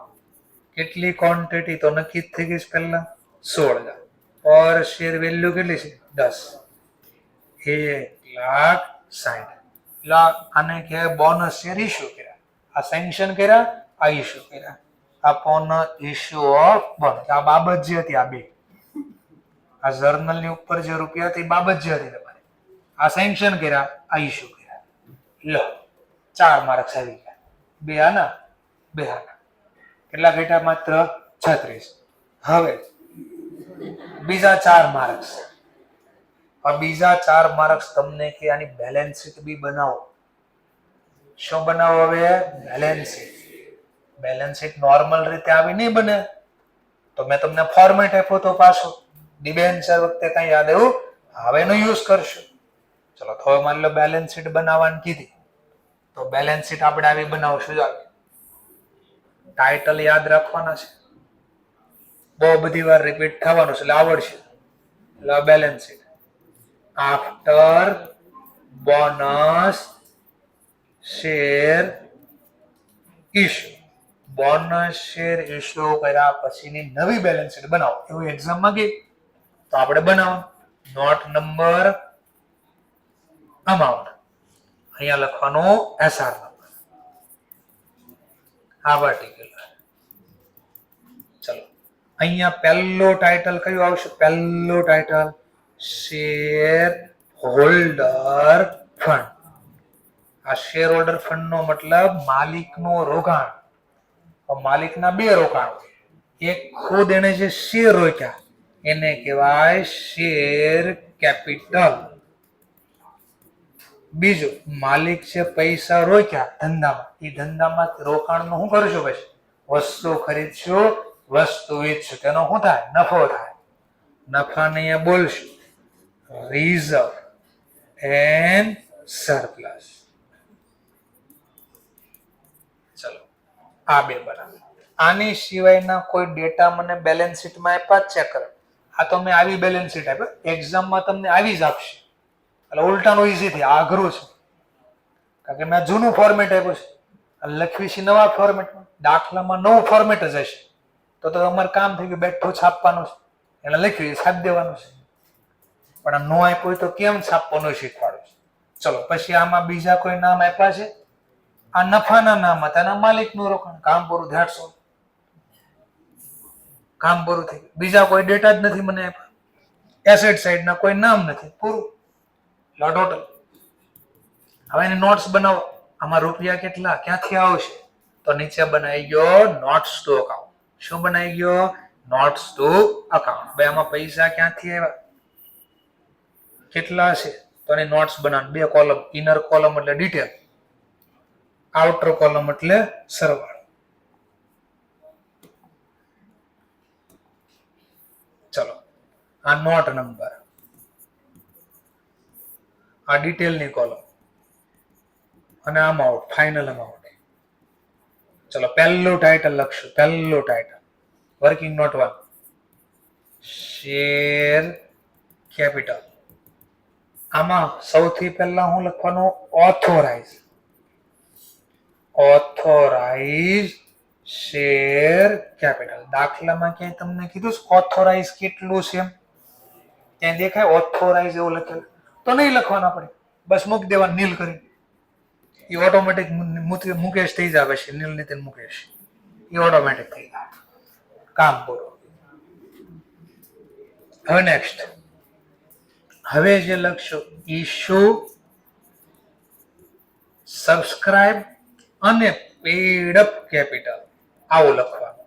કેટલી ક્વોન્ટિટી તો નક્કી થઈ ગઈ પહેલા 16,000 પર શેર વેલ્યુ કેટલી છે? 10. 1,60,000. આને કહેવાય બોનસ શેર ઇસ્યુ કર્યા. આ સેન્કશન કર્યા, આ ઇસ્યુ કર્યા. Upon issue of bonus. આ બાબત જે હતી આ બે, આ જર્નલ ની ઉપર જે રૂપિયા હતી બાબત જે હતી તમારી, આ સેન્કશન કર્યા, આ ઇસ્યુ કર્યા. લો 4 માર્ક્સ આવી ગયા. બે આના, બે આના. કેટલા ઘટ્યા? માત્ર 36. હવે બીજા 4 માર્ક્સ. આ બીજા 4 માર્ક્સ તમને કે આની બેલેન્સ શીટ બી બનાવો. શું બનાવો? હવે balance sheet. Balance sheet normal રીતે આવી નહીં બને તો મેં તમને ફોર્મેટ આપ્યો તો પાછો ડિબેન્ચર વખતે કઈ યાદ આવ્યું? હવે એનો યુઝ કરશું. ચલો તો હવે માની લો બેલેન્સ શીટ બનાવવાની કીધી તો બેલેન્સ શીટ આપણે આવી બનાવશું. ટાઇટલ યાદ રાખવાના છે, બહુ બધી વાર રિપીટ થવાનું છે એટલે આવડશે. એટલે balance sheet after bonus share issue. Bonus share issue કર્યા પછીની નવી બેલેન્સ શીટ બનાવો. એવું એક્ઝામમાં ગઈ તો આપણે બનાવો. નોટ નંબર અમાઉન્ટ અહીંયા લખવાનું એસઆર નંબર, આ પર્ટિક્યુલર. ચલો અહીંયા પહેલો ટાઇટલ કયું આવશે? પહેલો ટાઇટલ શેર હોલ્ડર ફંડ. આ શેર હોલ્ડર ફંડ નો મતલબ માલિકનું રોકાણ. માલિકના બે રોકાણ. એક ખુદ એને જે શેર રોક્યા એને કહેવાય શેર કેપિટલ. બીજું માલિક જે પૈસા રોક્યા ધંધામાં, એ ધંધામાં રોકાણનું શું કરશું? પછી વસ્તુ ખરીદશું, વસ્તુ વેચશું, તેનો શું થાય? નફો થાય. નફાને અહીંયા બોલશું રિઝર્વ એન્ડ સરપ્લસ. ચલો આ બે બરાબર. આની સિવાયના કોઈ ડેટા મને બેલેન્સ શીટમાં આપ્યા ચેક કરો. આ તો મેં આવી બેલેન્સ શીટ આપ્યો, એક્ઝામમાં તમને આવી જ આપશે. એટલે ઉલટાનું ઈઝી થઈ, આ અઘરું છે કારણ કે મેં જૂનું ફોર્મેટ આપ્યું છે. લખવી છે નવા ફોર્મેટમાં, દાખલામાં નવું ફોર્મેટ જ હશે તો તમારે કામ થઈ ગયું, બેઠું છાપવાનું છે એટલે લખ્યું છાપી દેવાનું છે. પણ આ નો આપ્યું તો કેમ છાપવાનું શીખવાડું છે. ચલો પછી આમાં બીજા કોઈ નામ આપ્યા છે? આ નફાના નામ હતા, એના માલિકનું રોકાણ. કામ પૂરું. ધ્યાન, કામ પૂરું થઈ ગયું. બીજા કોઈ ડેટા જ નથી મને આપ્યા. એસેટ સાઈડ ના કોઈ નામ નથી. પૂરું. ટોટલ. હવે એને નોટ્સ બનાવો. આમાં રૂપિયા કેટલા ક્યાંથી આવશે? તો નીચે બનાવી ગયો નોટ્સ ટુ અકાઉન્ટ. શું બનાવી ગયો? Notes to account. બે આમાં પૈસા ક્યાંથી આવ્યા, કેટલા છે? તો એની નોટ્સ બનાવ. બે કોલમ, ઇનર કોલમ એટલે ડિટેલ, આઉટર કોલમ એટલે સરવાળો. ચલો આ નોટ નંબર, આ ડિટેલની કોલમ અને અમાઉન્ટ, ફાઇનલ અમાઉન્ટ. ચલો પહેલું ટાઇટલ લખશું. પહેલું title working note 1 share capital. આમાં સૌથી પહેલા હું લખવાનું ઓથોરાઇઝ. Authorise share capital. દાખલામાં ક્યાંય તમને કીધું ઓથોરાઇઝ કેટલું છે? ત્યાં દેખાય ઓથોરાઇઝ એવું લખેલું તો નહીં લખવાનું આપણે, બસ મૂકી દેવાનું નીલ કરી. એ ઓટોમેટિક મુકેશ થઈ જાય. છે નીલ નીતિન મુકેશ, એ ઓટોમેટિક થઈ જાય. કામ પૂરું. હવે નેક્સ્ટ, હવે જે લખશું ઇશ્યુ, સબસ્ક્રાઇબ અને પેડ અપ કેપિટલ, આવું લખવાનું.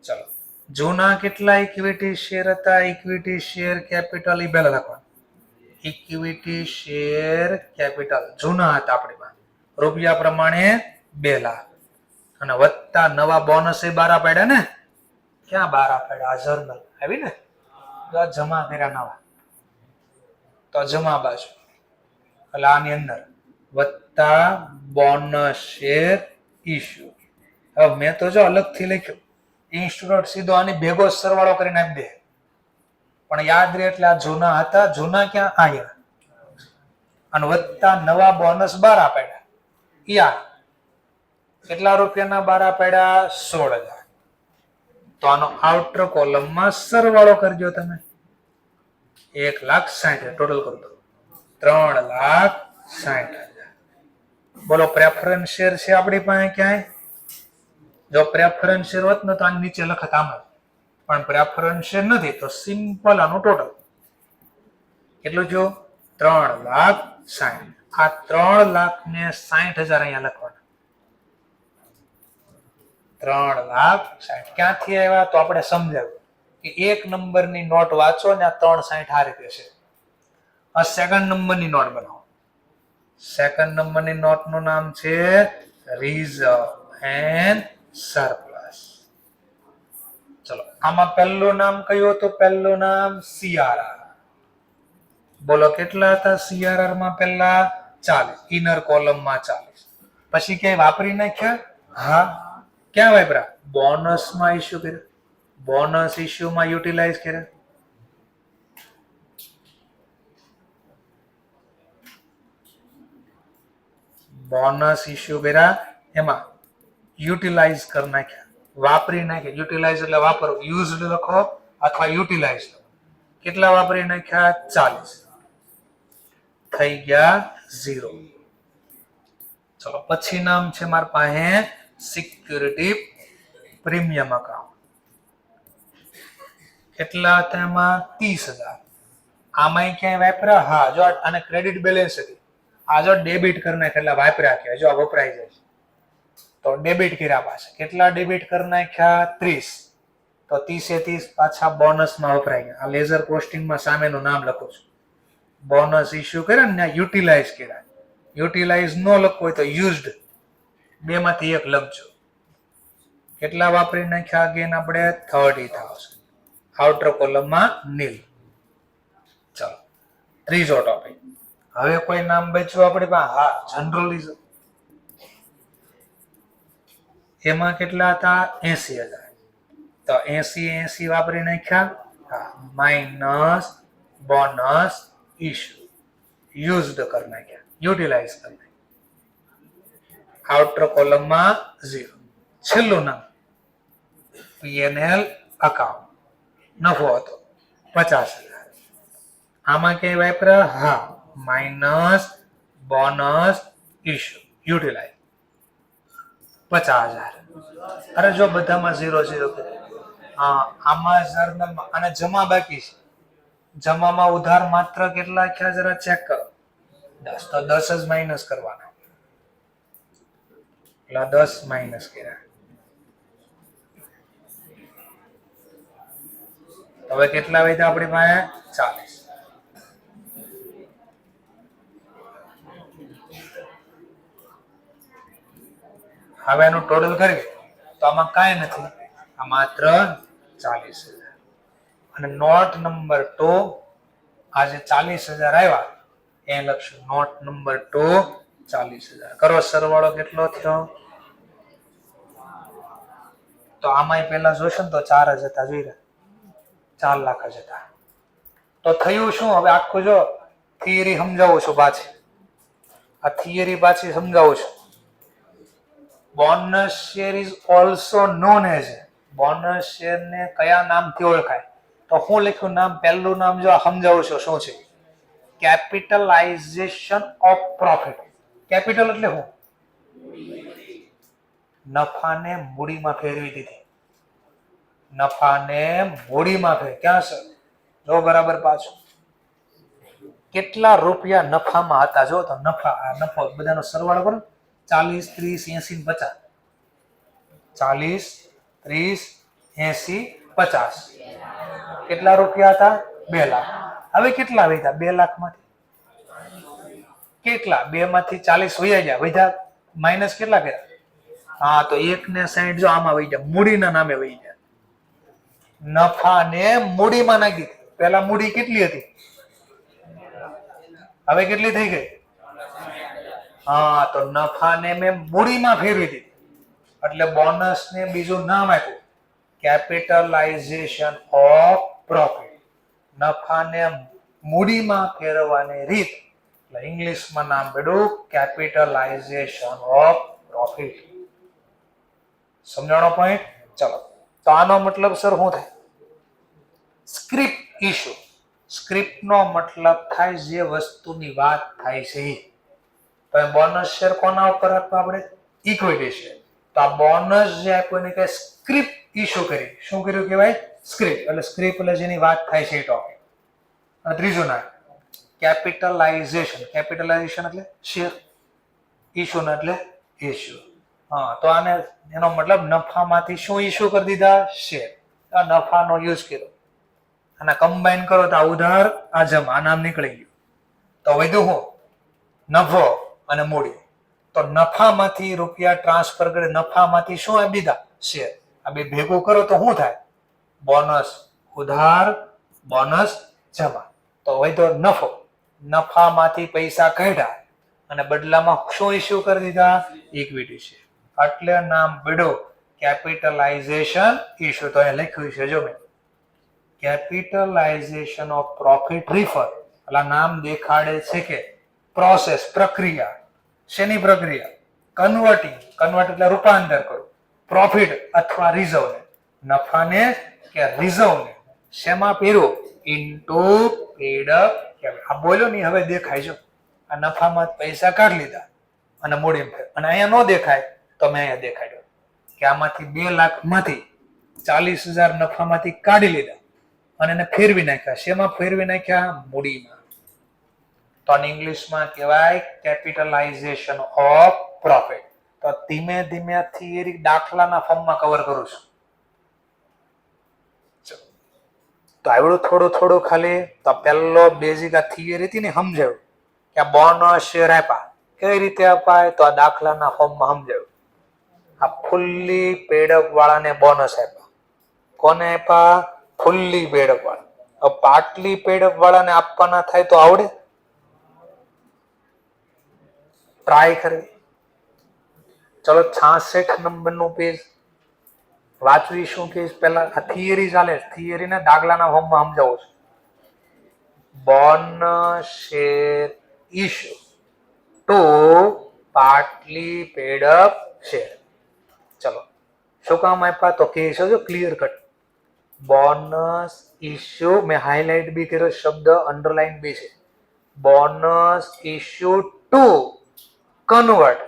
ચલો જૂના કેટલા ઇક્વિટી શેર હતા? ઇક્વિટી શેર કેપિટલ એ પહેલા લખવાનું. ઇક્વિટી શેર કેપિટલ જૂના હતા આપણી પાસે, રૂપિયા પ્રમાણે 2 લાખ. અને વત્તા નવા બોનસ એ બારા પાડ્યા ને. ક્યાં બારા પાડ્યા? આ જર્નલ આવી ને, જમા કર્યા નવા, તો જમા બાજુ એટલે આની અંદર વત્તા બોનસ શેર ઇશ્યુ. હવે મેં તો જો અલગથી લખ્યું, ઇન્સ્ટુડન્ટ સીધો આની ભેગો સરવાળો કરીને આપી દે, પણ યાદ રહે એટલે આ જૂના હતા, જૂના ક્યાં આયા, અને વત્તા નવા બોનસ 12 આપ્યા. યા કેટલા રૂપિયાના 12 પડ્યા? 16,000. તો આનો આઉટર કોલમમાં સરવાળો કરજો તમે. 1,60,000 ટોટલ કરી દો, 3,60,000. બોલો પ્રેફરન્સ શેર છે આપણી પાસે ક્યાંય? જો પ્રેફરન્સ શેર હોત ને તો આની નીચે લખત આમ જ, પણ પ્રેફરન્સ શેર નથી તો સિમ્પલ આનું ટોટલ કેટલું જો 3,60,000. આ 3,60,000 અહીંયા લખવાના. 3,60,000 ક્યાંથી આવ્યા? તો આપણે સમજાવ્યું કે એક નંબરની નોટ વાંચો ને આ 3,60,000 આ રીતે છે. આ સેકન્ડ નંબરની નોટ બનાવો. સેકન્ડ નંબરની નોટનું નામ છે રિઝર્વ એન્ડ સરપ્લસ. ચલો આમાં પહેલું નામ કયું હતું? પહેલું નામ સીઆરઆર. બોલો કેટલા હતા સીઆરઆર માં? પહેલા 40, ઇનર કોલમમાં 40. પછી ક્યાંય વાપરી નાખ્યા? હા. ક્યાં વાપર્યા? બોનસમાં ઇશ્યુ કર્યા, બોનસ ઇશ્યુમાં યુટિલાઇઝ કર્યા. બોનસ ઇશ્યુ કર્યા, એમાં યુટિલાઇઝ કરી નાખ્યા, વાપરી નાખ્યા. યુટિલાઇઝ એટલે વાપરો, યુઝડ લખો અથવા યુટિલાઇઝ લખો. કેટલા વાપરી નાખ્યા? 40. થઈ ગયા 0. ચલો પછી નામ છે મારી પાસે સિક્યુરિટી પ્રીમિયમ અકાઉન્ટ. કેટલા હતા એમાં? 30,000. આમાં ક્યાંય વાપર્યા? હા. જો આને ક્રેડિટ બેલેન્સ હતી, આ જો ડેબિટ કરી નાખ્યા એટલે વાપર્યા કે જો આ વપરાઈ જાય તો ડેબિટ કર્યા પાછા. કેટલા ડેબિટ કરી નાખ્યા? 30. તો 30 પાછા બોનસમાં વપરાઈ ગયા. આ લેઝર કોસ્ટિંગમાં સામેનું નામ લખું છું. બોનસ ઇશ્યુ કર્યા ને યુટિલાઇઝ કર્યા. યુટિલાઇઝ ન લખવું હોય તો યુઝડ, બેમાંથી એક લખજો. કેટલા વાપરી નાખ્યા? અગેન આપણે 30,000. આઉટર કોલમમાં નીલ. ચલો ત્રીજો ટોપિક. હવે કોઈ નામ બચ્યું આપણી પાસે? હા, જનરલિઝમ. એમાં કેટલા હતા? 80,000. તો 80 વાપરી નાખ્યા. હા. માઇનસ બોનસ ઇશ્યુ, યુઝડ કરી નાખ્યા, યુટિલાઇઝ કરી નાખ્યા. આઉટર કોલમમાં 0. છેલ્લું નામ પીએનએલ અકાઉન્ટ. નફો હતો 50,000. આમાં ક્યાંય વાપર્યા? હા. Minus bonus issue, utilise 50,000. અરે જો બધામાં 0 કરે. હા, આમાં જર્નલ અને જમા બાકી છે. જમામાં ઉધાર માત્ર કેટલા થયા જરા ચેક કરો. 10. તો 10 જ માઇનસ કરવાના. એટલે 10 માઇનસ કર્યા. હવે કેટલા વધ્યા આપણી પાસે? 40. હવે એનું ટોટલ કરીએ તો આમાં કાંઈ નથી, આ માત્ર 40,000. અને નોટ નંબર 2, આ જે 40,000 આવ્યા એ લખશું. Note number 2 40,000. કરો સરવાળો કેટલો થયો? તો આમાં પેલા જોશો ને તો 4 જ હતા. જોઈ રહ્યા 4 લાખ જ હતા. તો થયું શું? હવે આખું જો થિયરી સમજાવું છું પાછી. આ થિયરી પાછી સમજાવું છું. Bonus share is also known as. Bonus share ને કયા નામથી ઓળખાય? તો હું લખ્યું નામ, પહેલું નામ જો સમજાવું છું શું છે? Capitalisation of profit. કેપિટલ એટલે શું? નફાને મૂડીમાં ફેરવી દીધી. નફાને મૂડીમાં ફેરવી. ક્યાં સર? જો બરાબર પાછું. કેટલા રૂપિયા નફામાં હતા? જો તો નફા, આ નફો બધાનો સરવાળો કરો. 40, 30, 80, 50. 40, 30, 80, 50. કેટલા રૂપિયા હતા? 2 લાખ. હવે કેટલા વધ્યા? 2 લાખમાંથી કેટલા? 2 માંથી 40 વહી ગયા. વધ્યા માઇનસ કેટલા કર્યા? હા, તો 1 ને 60 જો આમાં વહી ગયા, મૂડીના નામે વહી ગયા. નફાને મૂડીમાં નાખી. પેલા મૂડી કેટલી હતી? હવે કેટલી થઈ ગઈ? હા, તો નફાને મેં મૂડીમાં ફેરવી દીધી એટલે બોનસને બીજું નામ આપ્યું કેપિટલાઇઝેશન ઓફ પ્રોફિટ. નફાને મૂડીમાં ફેરવવાની રીત એટલે ઇંગ્લિશમાં નામ પડ્યું કેપિટલાઇઝેશન ઓફ પ્રોફિટ. સમજાણો પોઈન્ટ? ચલો, તો આનો મતલબ સર શું થાય? Script issue. સ્ક્રિપ્ટનો મતલબ થાય જે વસ્તુની વાત થાય છે. તો બોનસ શેર કોના ઉપર આપવા આપણે? Equity share. તો આ બોનસ જે આપ્યું એને કે સ્ક્રિપ્ટ ઇશ્યુ કરી. શું કર્યું કહેવાય? સ્ક્રિપ્ટ. એટલે સ્ક્રિપ્ટ એટલે જેની વાત થાય છે એ ટોપિક. અને ત્રીજું નામ કેપિટલાઇઝેશન. કેપિટલાઇઝેશન એટલે શેર. ઇશ્યુ એટલે ઇશ્યુ. હા, તો આને એનો મતલબ નફામાંથી શું ઇશ્યુ કરી દીધા? શેર. આ નફાનો યુઝ કર્યો અને કમ્બાઈન કરો તો આ ઉધાર આ જમા આ નામ નીકળી ગયું. તો વધ્યું શું? નફો અને મૂડી. તો નફામાંથી રૂપિયા ટ્રાન્સફર કરે, નફામાંથી શું આપી દીધા? શેર. આ બે ભેગું કરો તો શું થાય? બોનસ ઉધાર બોનસ જમા. તો વધ્યો નફો. નફામાંથી પૈસા કાઢ્યા અને બદલામાં શું ઇશ્યુ કરી દીધા? Equity share. એટલે નામ પડ્યું કેપિટલાઇઝેશન ઇશ્યુ. તો અહીંયા લખ્યું છે જો મેં કેપિટલાઇઝેશન ઓફ પ્રોફિટ રિફર. એટલે નામ દેખાડે છે કે પ્રોસેસ પ્રક્રિયા. શેની પ્રક્રિયા? કન્વર્ટિંગ. કન્વર્ટ એટલે રૂપાંતર કરો. પ્રોફિટ અથવા રિઝર્વ નફાને કે રિઝર્વને શેમાં પહેર્યું? Into paid up. આ બોલ્યો ને હવે દેખાય છે. આ નફામાં પૈસા કાઢી લીધા અને મૂડીમાં ફેર. અને અહીંયા ન દેખાય તો મેં અહીંયા દેખાડ્યો કે આમાંથી 2 લાખમાંથી 40,000 નફામાંથી કાઢી લીધા અને એને ફેરવી નાખ્યા. શેમાં ફેરવી નાખ્યા? મૂડીમાં. તો આને ઇંગ્લિશમાં કહેવાય કેપિટલાઇઝેશન ઓફ પ્રોફિટ. તો ધીમે ધીમે થિયરી દાખલાના ફોર્મમાં કવર કરું છું. તો આવડું થોડું થોડું ખાલી. તો પહેલો બેઝિક આ થિયરી હતી ને સમજાવ્યું કે આ બોનસ શેર આપ્યા કઈ રીતે અપાય? તો આ દાખલાના ફોર્મમાં સમજાવ્યું. આ ફુલ્લી પેડઅપ વાળાને બોનસ આપ્યા. કોને આપ્યા? ફુલ્લી પેડઅપ વાળા. પાર્ટલી પેડઅપ વાળાને આપવાના થાય તો આવડે? ટ્રાય કરી. ચલો 66 નંબરનું પેજ વાંચવી. શું કે પેલા આ થિયરી ચાલે. થિયરીને દાખલાના ફોર્મમાં સમજાવું છું. Bonus share issue to partly paid up share. ચલો, શું કામ આપ્યા? તો કે છે જો ક્લિયર કટ. બોનસ ઇશ્યુ મેં હાઇલાઇટ બી કર્યો શબ્દ, અંડરલાઇન બી છે. Bonus issue to convert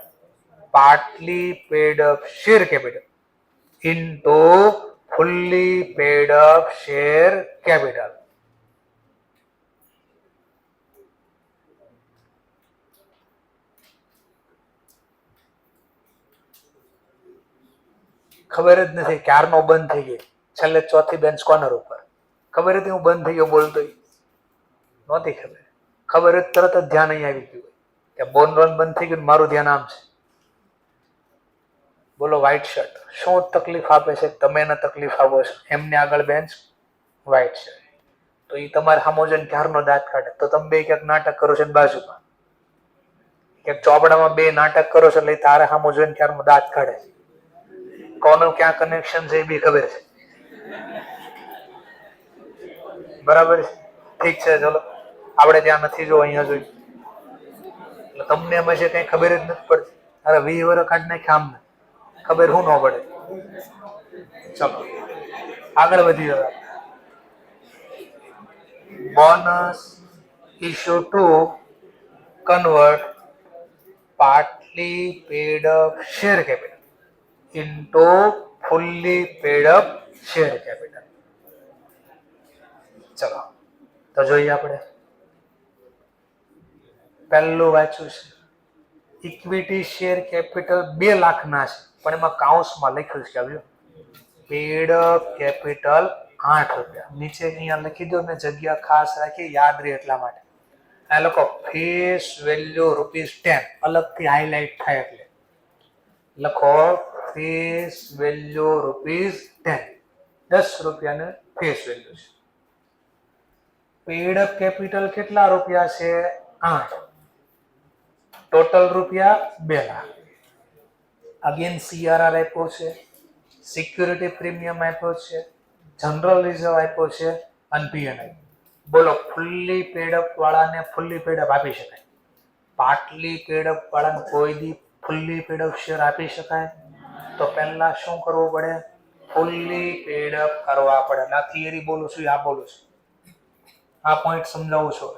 partly paid up share capital into fully paid up share capital. ખબર જ નથી ક્યારનો બંધ થઈ ગયો. છેલ્લે ચોથી બેન્ચ કોર્નર ઉપર. ખબર હતી હું બંધ થઈ ગયો બોલતો? નહોતી ખબર. ખબર જ તરત જ ધ્યાન અહીં આવી ગયું કે બોન બંધ થઈ ગયું. મારું ધ્યાન આમ છે. બોલો વ્હાઈટ શર્ટ શું તકલીફ આપે છે? તમે એને તકલીફ આપો છો. એમને આગળ બેન્ચ વ્હાઈટ શર્ટ. તો એ તમારે સામો જઈને ક્યારનો દાંત કાઢે. તો તમે બે ક્યાંક નાટક કરો છો બાજુમાં, ક્યાંક ચોપડામાં બે નાટક કરો છો એટલે તારે સામો જોઈને ક્યારનો દાંત કાઢે. કોનું ક્યાં કનેક્શન છે એ બી ખબર છે. બરાબર છે? ઠીક છે, ચલો આપણે ત્યાં નથી જો અહીંયા જોઈ. એટલે તમને એમાં છે કઈ ખબર જ નથી પડતી. અરે 20 વર્ષ કાઢી નાખ્યા આમને ખબર શું ન પડે. ચલો આગળ વધી જવા. Bonus issue to convert partly paid up share capital into fully paid up share capital. ચલો તો જોઈએ આપણે. પહેલું વાંચ્યું છે ઇક્વિટી શેર કેપિટલ 2 લાખના છે, પણ એમાં કાઉન્સમાં લખ્યું છે આવ્યું પેડ અપ કેપિટલ 8 રૂપિયા. નીચે અહીંયા લખી દો, મેં જગ્યા ખાસ રાખી યાદ રહે એટલા માટે. આ લોકો ફેસ વેલ્યુ ₹10 અલગથી હાઇલાઇટ થાય એટલે લખો ફેસ વેલ્યુ ₹10. 10 રૂપિયાને ફેસ વેલ્યુ છે. પેડ અપ કેપિટલ કેટલા રૂપિયા છે? 8. ટોટલ રૂપિયા 2 લાખ. અગેન CRR આપ્યો છે, સિક્યુરિટી પ્રીમિયમ આપ્યો છે, જનરલ રિઝર્વ આપ્યો છે અને P&I. બોલો ફુલ્લી પેડઅપ વાળાને ફુલ્લી પેડઅપ આપી શકાય? પાર્ટલી પેડઅપ વાળાને કોઈ દી ફુલ્લી પેડઅપ શેર આપી શકાય? તો પહેલા શું કરવું પડે? ફુલ્લી પેડઅપ કરવા પડે. આ થિયરી બોલું છું, આ બોલું છું, આ પોઈન્ટ સમજાવું છું.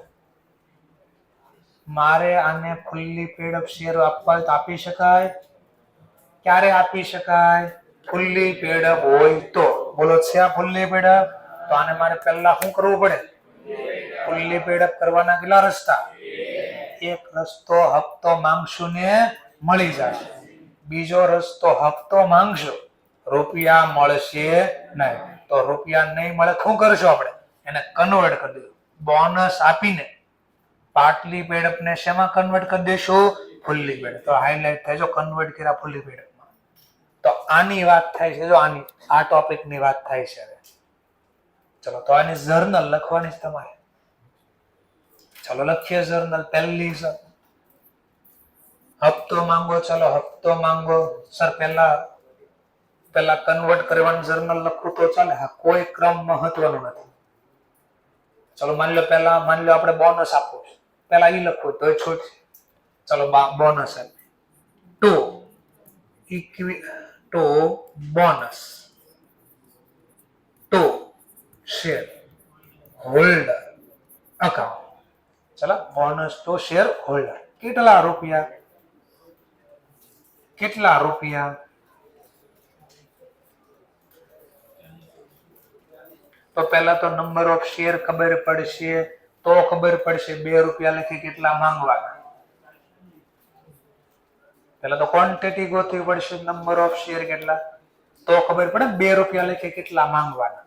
મારે આને ફુલ્લી પેડઅપ શેર આપવા તો આપી શકાય? ક્યારે આપી શકાય? ફુલ્લી પેડઅપ હોય તો. બોલો છે આ ફુલ્લી પેડઅપ? તો આને મારે પહેલા શું કરવું પડે? ફુલ્લી પેડઅપ કરવાના કેટલા રસ્તા? એક રસ્તો હપ્તો માંગશું ને મળી જશે. બીજો રસ્તો હપ્તો માંગશો, રૂપિયા મળશે નહીં. તો રૂપિયા નહીં મળે શું કરશું આપણે? એને કન્વર્ટ કરી દઈશું. બોનસ આપીને પાર્ટલી પેડઅપ ને શેમાં કન્વર્ટ કરી દેશું? Fully paid up. તો હાઇલાઇટ થાય જો કન્વર્ટ કર્યા ફુલ્લી પેડઅપમાં. તો આની વાત થાય છે, જો આની આ ટોપિકની વાત થાય છે હવે. ચલો તો આની જર્નલ લખવાની છે તમારે. ચલો લખીએ જર્નલ. પહેલી હપ્તો માંગો. ચલો હપ્તો માંગો. સર પહેલા કન્વર્ટ કરવાનું જર્નલ લખું તો ચાલે? હા, કોઈ ક્રમ મહત્વનો નથી. ચલો માની લો આપણે બોનસ આપવું છે, પહેલા ઈ લખવું તો છૂટ. ચલો bonus to bonus to share holder account. ચલો બોનસ ટુ શેર હોલ્ડર. કેટલા રૂપિયા? તો પહેલા તો નંબર ઓફ શેર ખબર પડશે, તો ખબર પડશે 2 રૂપિયા લખી કેટલા માંગવાના. પહેલા તો ક્વોન્ટિટી ગોતવી પડશે, નંબર ઓફ શેર કેટલા, તો ખબર પડે 2 રૂપિયા લખી કેટલા માંગવાના.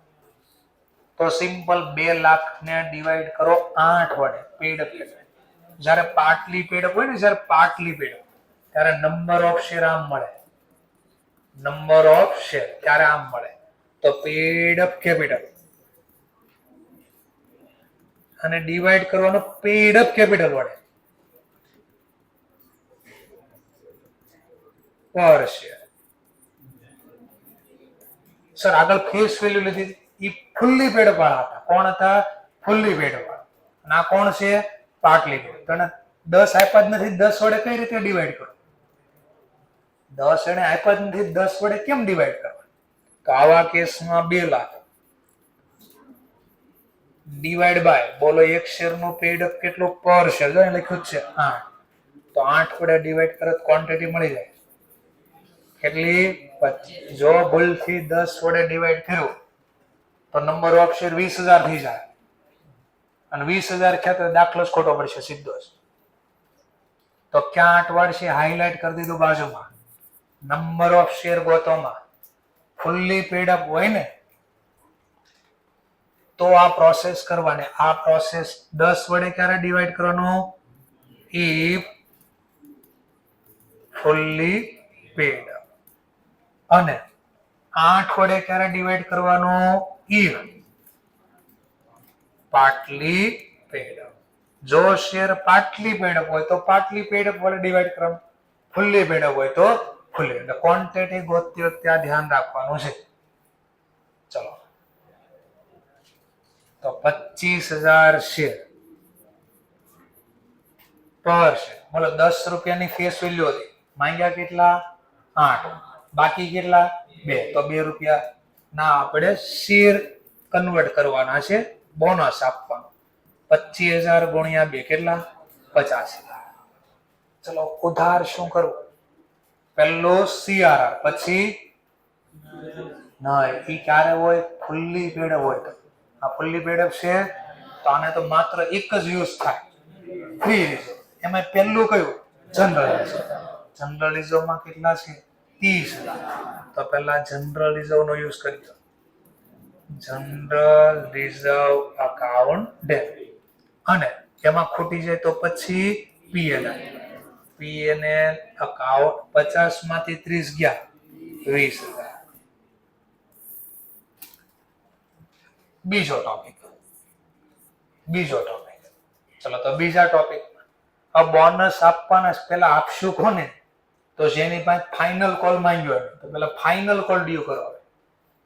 તો સિમ્પલ 2 લાખ ને ડિવાઈડ કરો 8 વડે. પેડઅપ એટલે જ્યારે પાર્ટલી પેડઅપ હોય ને, જ્યારે પાર્ટલી પેડઅપ ત્યારે નંબર ઓફ શેર આમ મળે. નંબર ઓફ શેર ત્યારે આમ મળે. તો પેડઅપ કેપિટલ અને ડિવાઈડ કરવાનો પેડઅપ કેપિટલ વડે પર શેર. સર આગળ ફેસ વેલ્યુ લીધી, એ ફુલ્લી પેડઅપ વાળા હતા. કોણ હતા? ફુલ્લી પેડઅપ વાળા. અને આ કોણ છે? Partly paid up. તો 10 આપ્યા જ નથી, 10 વડે કઈ રીતે ડિવાઈડ કરો? 10 એને આપ્યા જ નથી, 10 વડે કેમ ડિવાઈડ કરવા? તો આવા કેસમાં 2 લાખ ડિવાઈડ બાય, બોલો એક શેર નું પેડઅપ કેટલું પર શેર? જો લખ્યું છે 8. તો 8 વડે ડિવાઈડ કરો તો ક્વોન્ટિટી મળી જાય. કેટલી? 25. જો ભૂલથી 10 વડે ડિવાઈડ કર્યું તો નંબર ઓફ શેર 20,000 થઈ જાય. અને 20,000 થયા તો દાખલો જ ખોટો પડશે સીધો જ. તો ક્યાં અટવાડશે? હાઇલાઇટ કરી દીધું બાજુમાં. Number of share ગોતોમાં fully paid up હોય ને તો આ પ્રોસેસ કરવાની. આ પ્રોસેસ 10 વડે ક્યારે ડિવાઈડ કરવાનું? If fully paid up. અને 8 વડે ક્યારે ડિવાઈડ કરવાનું? If partly paid up. જો શેર પાર્ટલી પેડઅપ હોય તો પાર્ટલી પેડઅપ વડે ડિવાઈડ કરવાનું, ફુલ્લી પેડઅપ હોય તો ફુલ્લી. એટલે ક્વોન્ટિટી ગોતતી વખતે આ ધ્યાન રાખવાનું છે. ચલો તો 25,000 શેર પર શેર. બોલો 10 રૂપિયાની ફેસ વેલ્યુ હતી, માંગ્યા કેટલા? 8. બાકી કેટલા? 2. તો 2 રૂપિયા ના આપણે શેર કન્વર્ટ કરવાના છે, બોનસ આપવાનું. 25,000 ગુણ્યા 2 કેટલા? 50,000. ચલો ઉધાર શું કરવું? પહેલું CRR, પછી નહીં. એ ક્યારે હોય? ફુલ્લી પેડઅપ હોય તો. આ ફુલ્લી પેડઅપ છે તો આને તો માત્ર એક જ યુઝ થાય, ફ્રી રિઝર્વ. એમાં પહેલું કયું? General reserve. જનરલ રિઝર્વમાં કેટલા છે? 30,000. તો પહેલા જનરલ રિઝર્વ નો યુઝ કરીએ. General reserve account debit. અને એમાં ખૂટી જાય તો પછી P&L અકાઉન્ટ. 50 માંથી 30 ગયા, 20,000. બીજો ટોપિક. ચલો તો બીજા ટોપિક. આ બોનસ આપવાના પેલા આપશું કોને? તો જેની પાસે ફાઇનલ કોલ માંગ્યો હોય તો પેલા ફાઇનલ કોલ ડ્યુ કરો.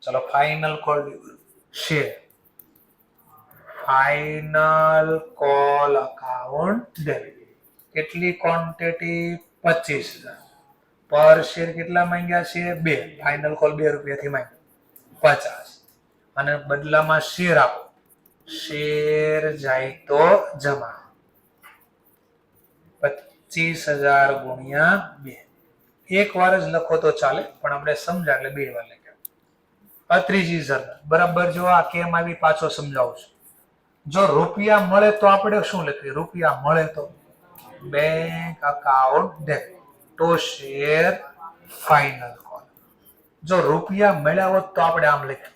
ચલો ફાઇનલ કોલ ડ્યુ કરો. Share final call account debit. કેટલી ક્વોન્ટિટી? 25,000. પર શેર કેટલા માંગ્યા છે? 2. ફાઇનલ કોલ 2 રૂપિયાથી માંગ્યા 50. અને બદલામાં શેર આપો. શેર જાય તો જમા 25,000 ગુણ્યા 2. એક વાર જ લખો તો ચાલે, પણ આપણે સમજા એટલે 2 વાર લખ્યા. આ ત્રીજી શરત બરાબર. જો આ કેમ આવી પાછો સમજાવું છું. જો રૂપિયા મળે તો આપણે શું લખીએ? રૂપિયા મળે તો બેંક અકાઉન્ટ ડેબિટ તો શેર ફાઇનલ કોલ. જો રૂપિયા મળ્યા હોત તો આપણે આમ લખીએ,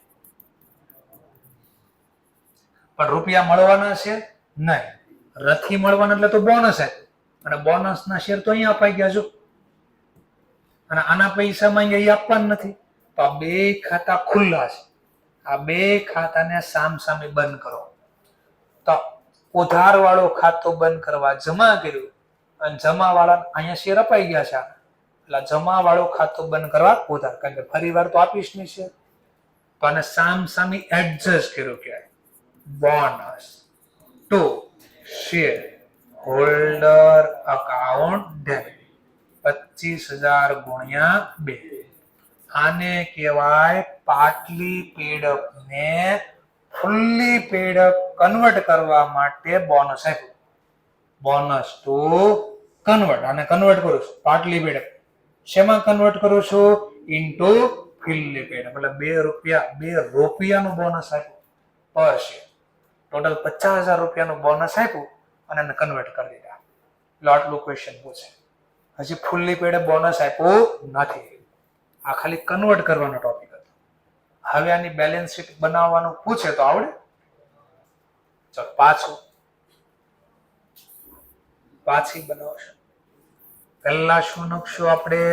પણ રૂપિયા મળવાના છે નહીં. રથી મળવાના એટલે તો બોનસ આપ્યું, અને બોનસના શેર તો અહીંયા અપાઈ ગયા. જો અને આના પૈસા માંગ્યા એ આપવાના નથી, તો આ બે ખાતા ખુલ્લા છે. આ બે ખાતાને સામસામે બંધ કરો. તો ઉધાર વાળો ખાતું બંધ કરવા જમા કર્યું, અને જમા વાળા અહીંયા શેર અપાઈ ગયા છે, એટલે જમા વાળું ખાતું બંધ કરવા ઉધાર, કારણ કે ફરી વાર તો આપીશ નહીં શેર. તો આને સામસામે એડજસ્ટ કર્યું કહેવાય. Bonus to share holder account debit 25,000 ગુણ્યા 2. આને કહેવાય પાટલી પેડઅપ ને ફુલ્લી પેડઅપ કન્વર્ટ કરવા માટે બોનસ આપ્યું. Bonus to convert. આને કન્વર્ટ કરું છું પાટલી પેડઅપ. શેમાં કન્વર્ટ કરું છું? Into fully paid up. એટલે 2 રૂપિયાનું બોનસ આપ્યું પર શેર. ટોટલ 50,000 રૂપિયાનું બોનસ આપ્યું અને એને કન્વર્ટ કરી દીધા. એટલે આટલું ક્વેશ્ચન પૂછે. હજી ફુલ્લી પેડઅપ બોનસ આપ્યું નથી. આ ખાલી કન્વર્ટ કરવાનો ટોપિક હતો. હવે આની બેલેન્સ શીટ બનાવવાનું પૂછે તો આવડે? ચલો પાછી બનાવશું. પહેલા શું લખશું આપણે?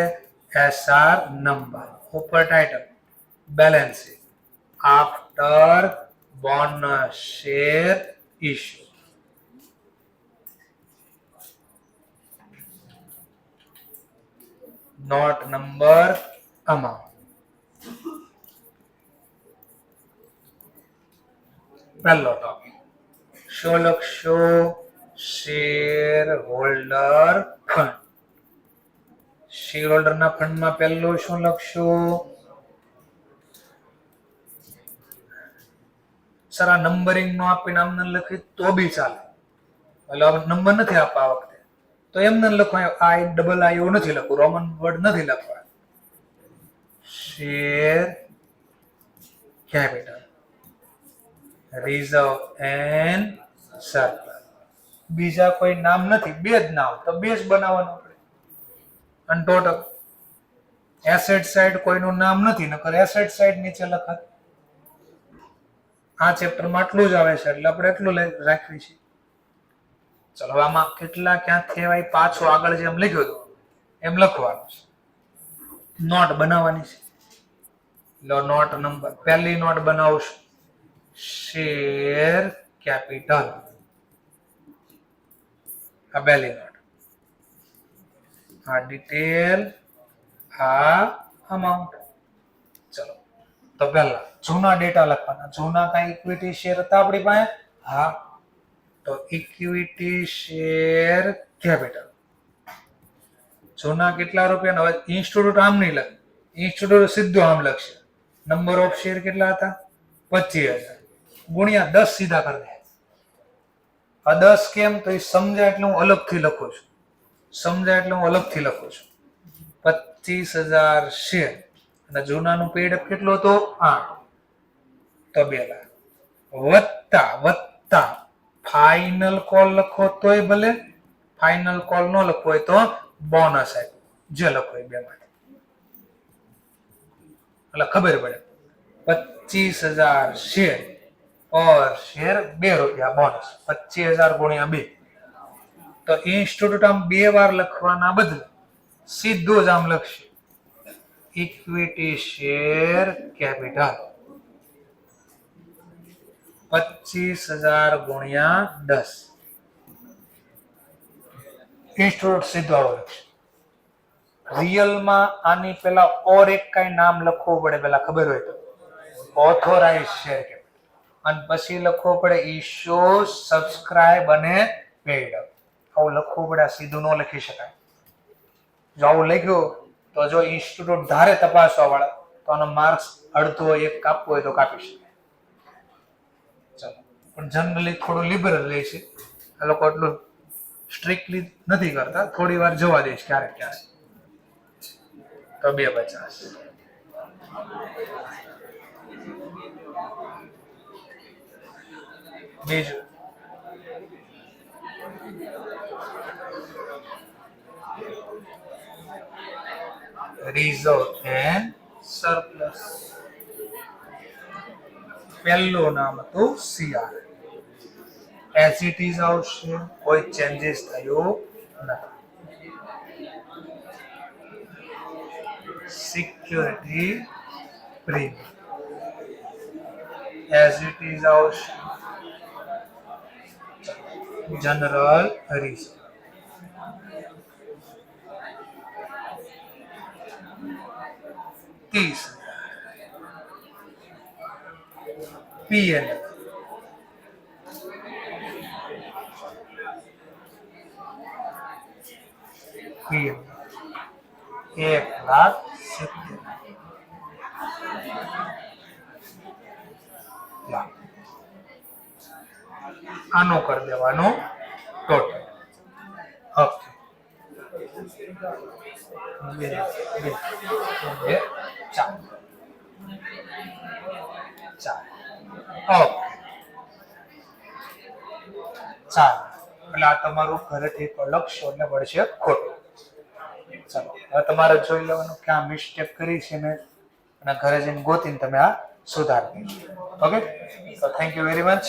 SR number. ઉપર title balance sheet after bonus share issue. Note number amount. પહેલો ટોપિક શું લખશું? Share holder fund. Share holder ના ફંડમાં પહેલું શું લખશું? સર આ નંબરિંગ નો આપીને આમને લખી તો બી ચાલે. એટલે નંબર નથી આપવા આ વખતે તો એમને લખવા. આઈ ડબલ આઈ એવું નથી લખવું, રોમન વર્ડ નથી લખવા. Share capital reserve and surplus. બીજા કોઈ નામ નથી, બે જ નામ, તો બે જ બનાવવાનું આપણે. અને ટોટલ એસેટ સાઇડ કોઈનું નામ નથી, નકર એસેટ સાઇડ નીચે લખાત. આ ચેપ્ટરમાં આટલું જ આવે છે એટલે આપણે એટલું રાખવી છે. ચલો આમાં કેટલા ક્યાં થવાય પાછું આગળ જેમ લખ્યું હતું એમ લખવાનું છે. નોટ બનાવવાની છે. લો નોટ નંબર. પહેલી નોટ બનાવશું શેર કેપિટલ. આ પહેલી નોટ. આ ડિટેલ, આ અમાઉન્ટ. ચલો તો પહેલા જૂના ડેટા લખવાના. જૂના કઈ ઇક્વિટી શેર હતા આપણી પાસે? હા, તો ઇક્વિટી શેર કેપિટલ જૂના કેટલા રૂપિયા? હવે ઇન્સ્ટિટ્યૂટ આમ નહીં લખે, ઇન્સ્ટિટ્યૂટ સીધું આમ લખશે. નંબર ઓફ શેર કેટલા હતા? 25,000 ગુણ્યા 10 સીધા કરી દે. આ 10 કેમ? તો એ સમજાય એટલે હું અલગથી લખું છું. 25,000 શેર અને જૂનાનું પેડ કેટલું હતું? 8. તો 2 લાખ વત્તા ફાઇનલ કોલ લખો તોય ભલે, ફાઇનલ કોલ ન લખો હોય તો બોનસ આપ્યું, જે લખો એ બે માટે. એટલે ખબર પડે 25,000 શેર પર શેર 2 રૂપિયા બોનસ. 25,000 ગુણ્યા 2. તો ઇન્સ્ટિટ્યૂટ આમ 2 વાર લખવાના બદલે સીધું જ આમ લખશે ઇક્વિટી શેર કેપિટલ 25,000 ગુણ્યા 10. ઇન્સ્ટિટ્યૂટ સીધો આવો લખશે. રિયલમાં આની પેલા ઓર એક કઈ નામ લખવું પડે, પેલા ખબર હોય તો ઓથોરાઇઝ શેર કેપિટલ, અને પછી લખવું પડે ઇશ્યુ, સબસ્ક્રાઇબ અને પેઇડ. આવું લખવું પડે, સીધું ન લખી શકાય. જો આવું લખ્યું તો જો ઇન્સ્ટિટ્યૂટ ધારે તપાસવા વાળા તો આનો માર્ક્સ અડધો એક કાપવો હોય તો કાપી શકે. ચાલો, પણ જનરલી થોડું લિબરલ લે છે આ લોકો, એટલું સ્ટ્રિક્ટલી નથી કરતા, થોડી વાર જવા દે છે ક્યારેક ક્યારેક. તો 250. બીજું રિઝર્વ એન્ડ સરપ્લસ. પહેલું નામ હતું સીઆર. એઝ ઇટ ઇઝ આવશે, કોઈ ચેન્જીસ થયું નથી. Security premium as it is આવશે. General reserve. PN PN 1,70,000. આનો કરી દેવાનું ટોટલ. ઓકે, 2, 4. ઓકે, ચાલો. એટલે આ તમારું ઘરેથી તો લખશો એટલે પડશે ખોટું. ચાલો, હવે તમારે જોઈ લેવાનું કે આ મિસ્ટેક કરી છે ને, અને ઘરે જઈને ગોતીને તમે આ સુધારી દેજો. ઓકે, તો થેન્ક યુ વેરી મચ.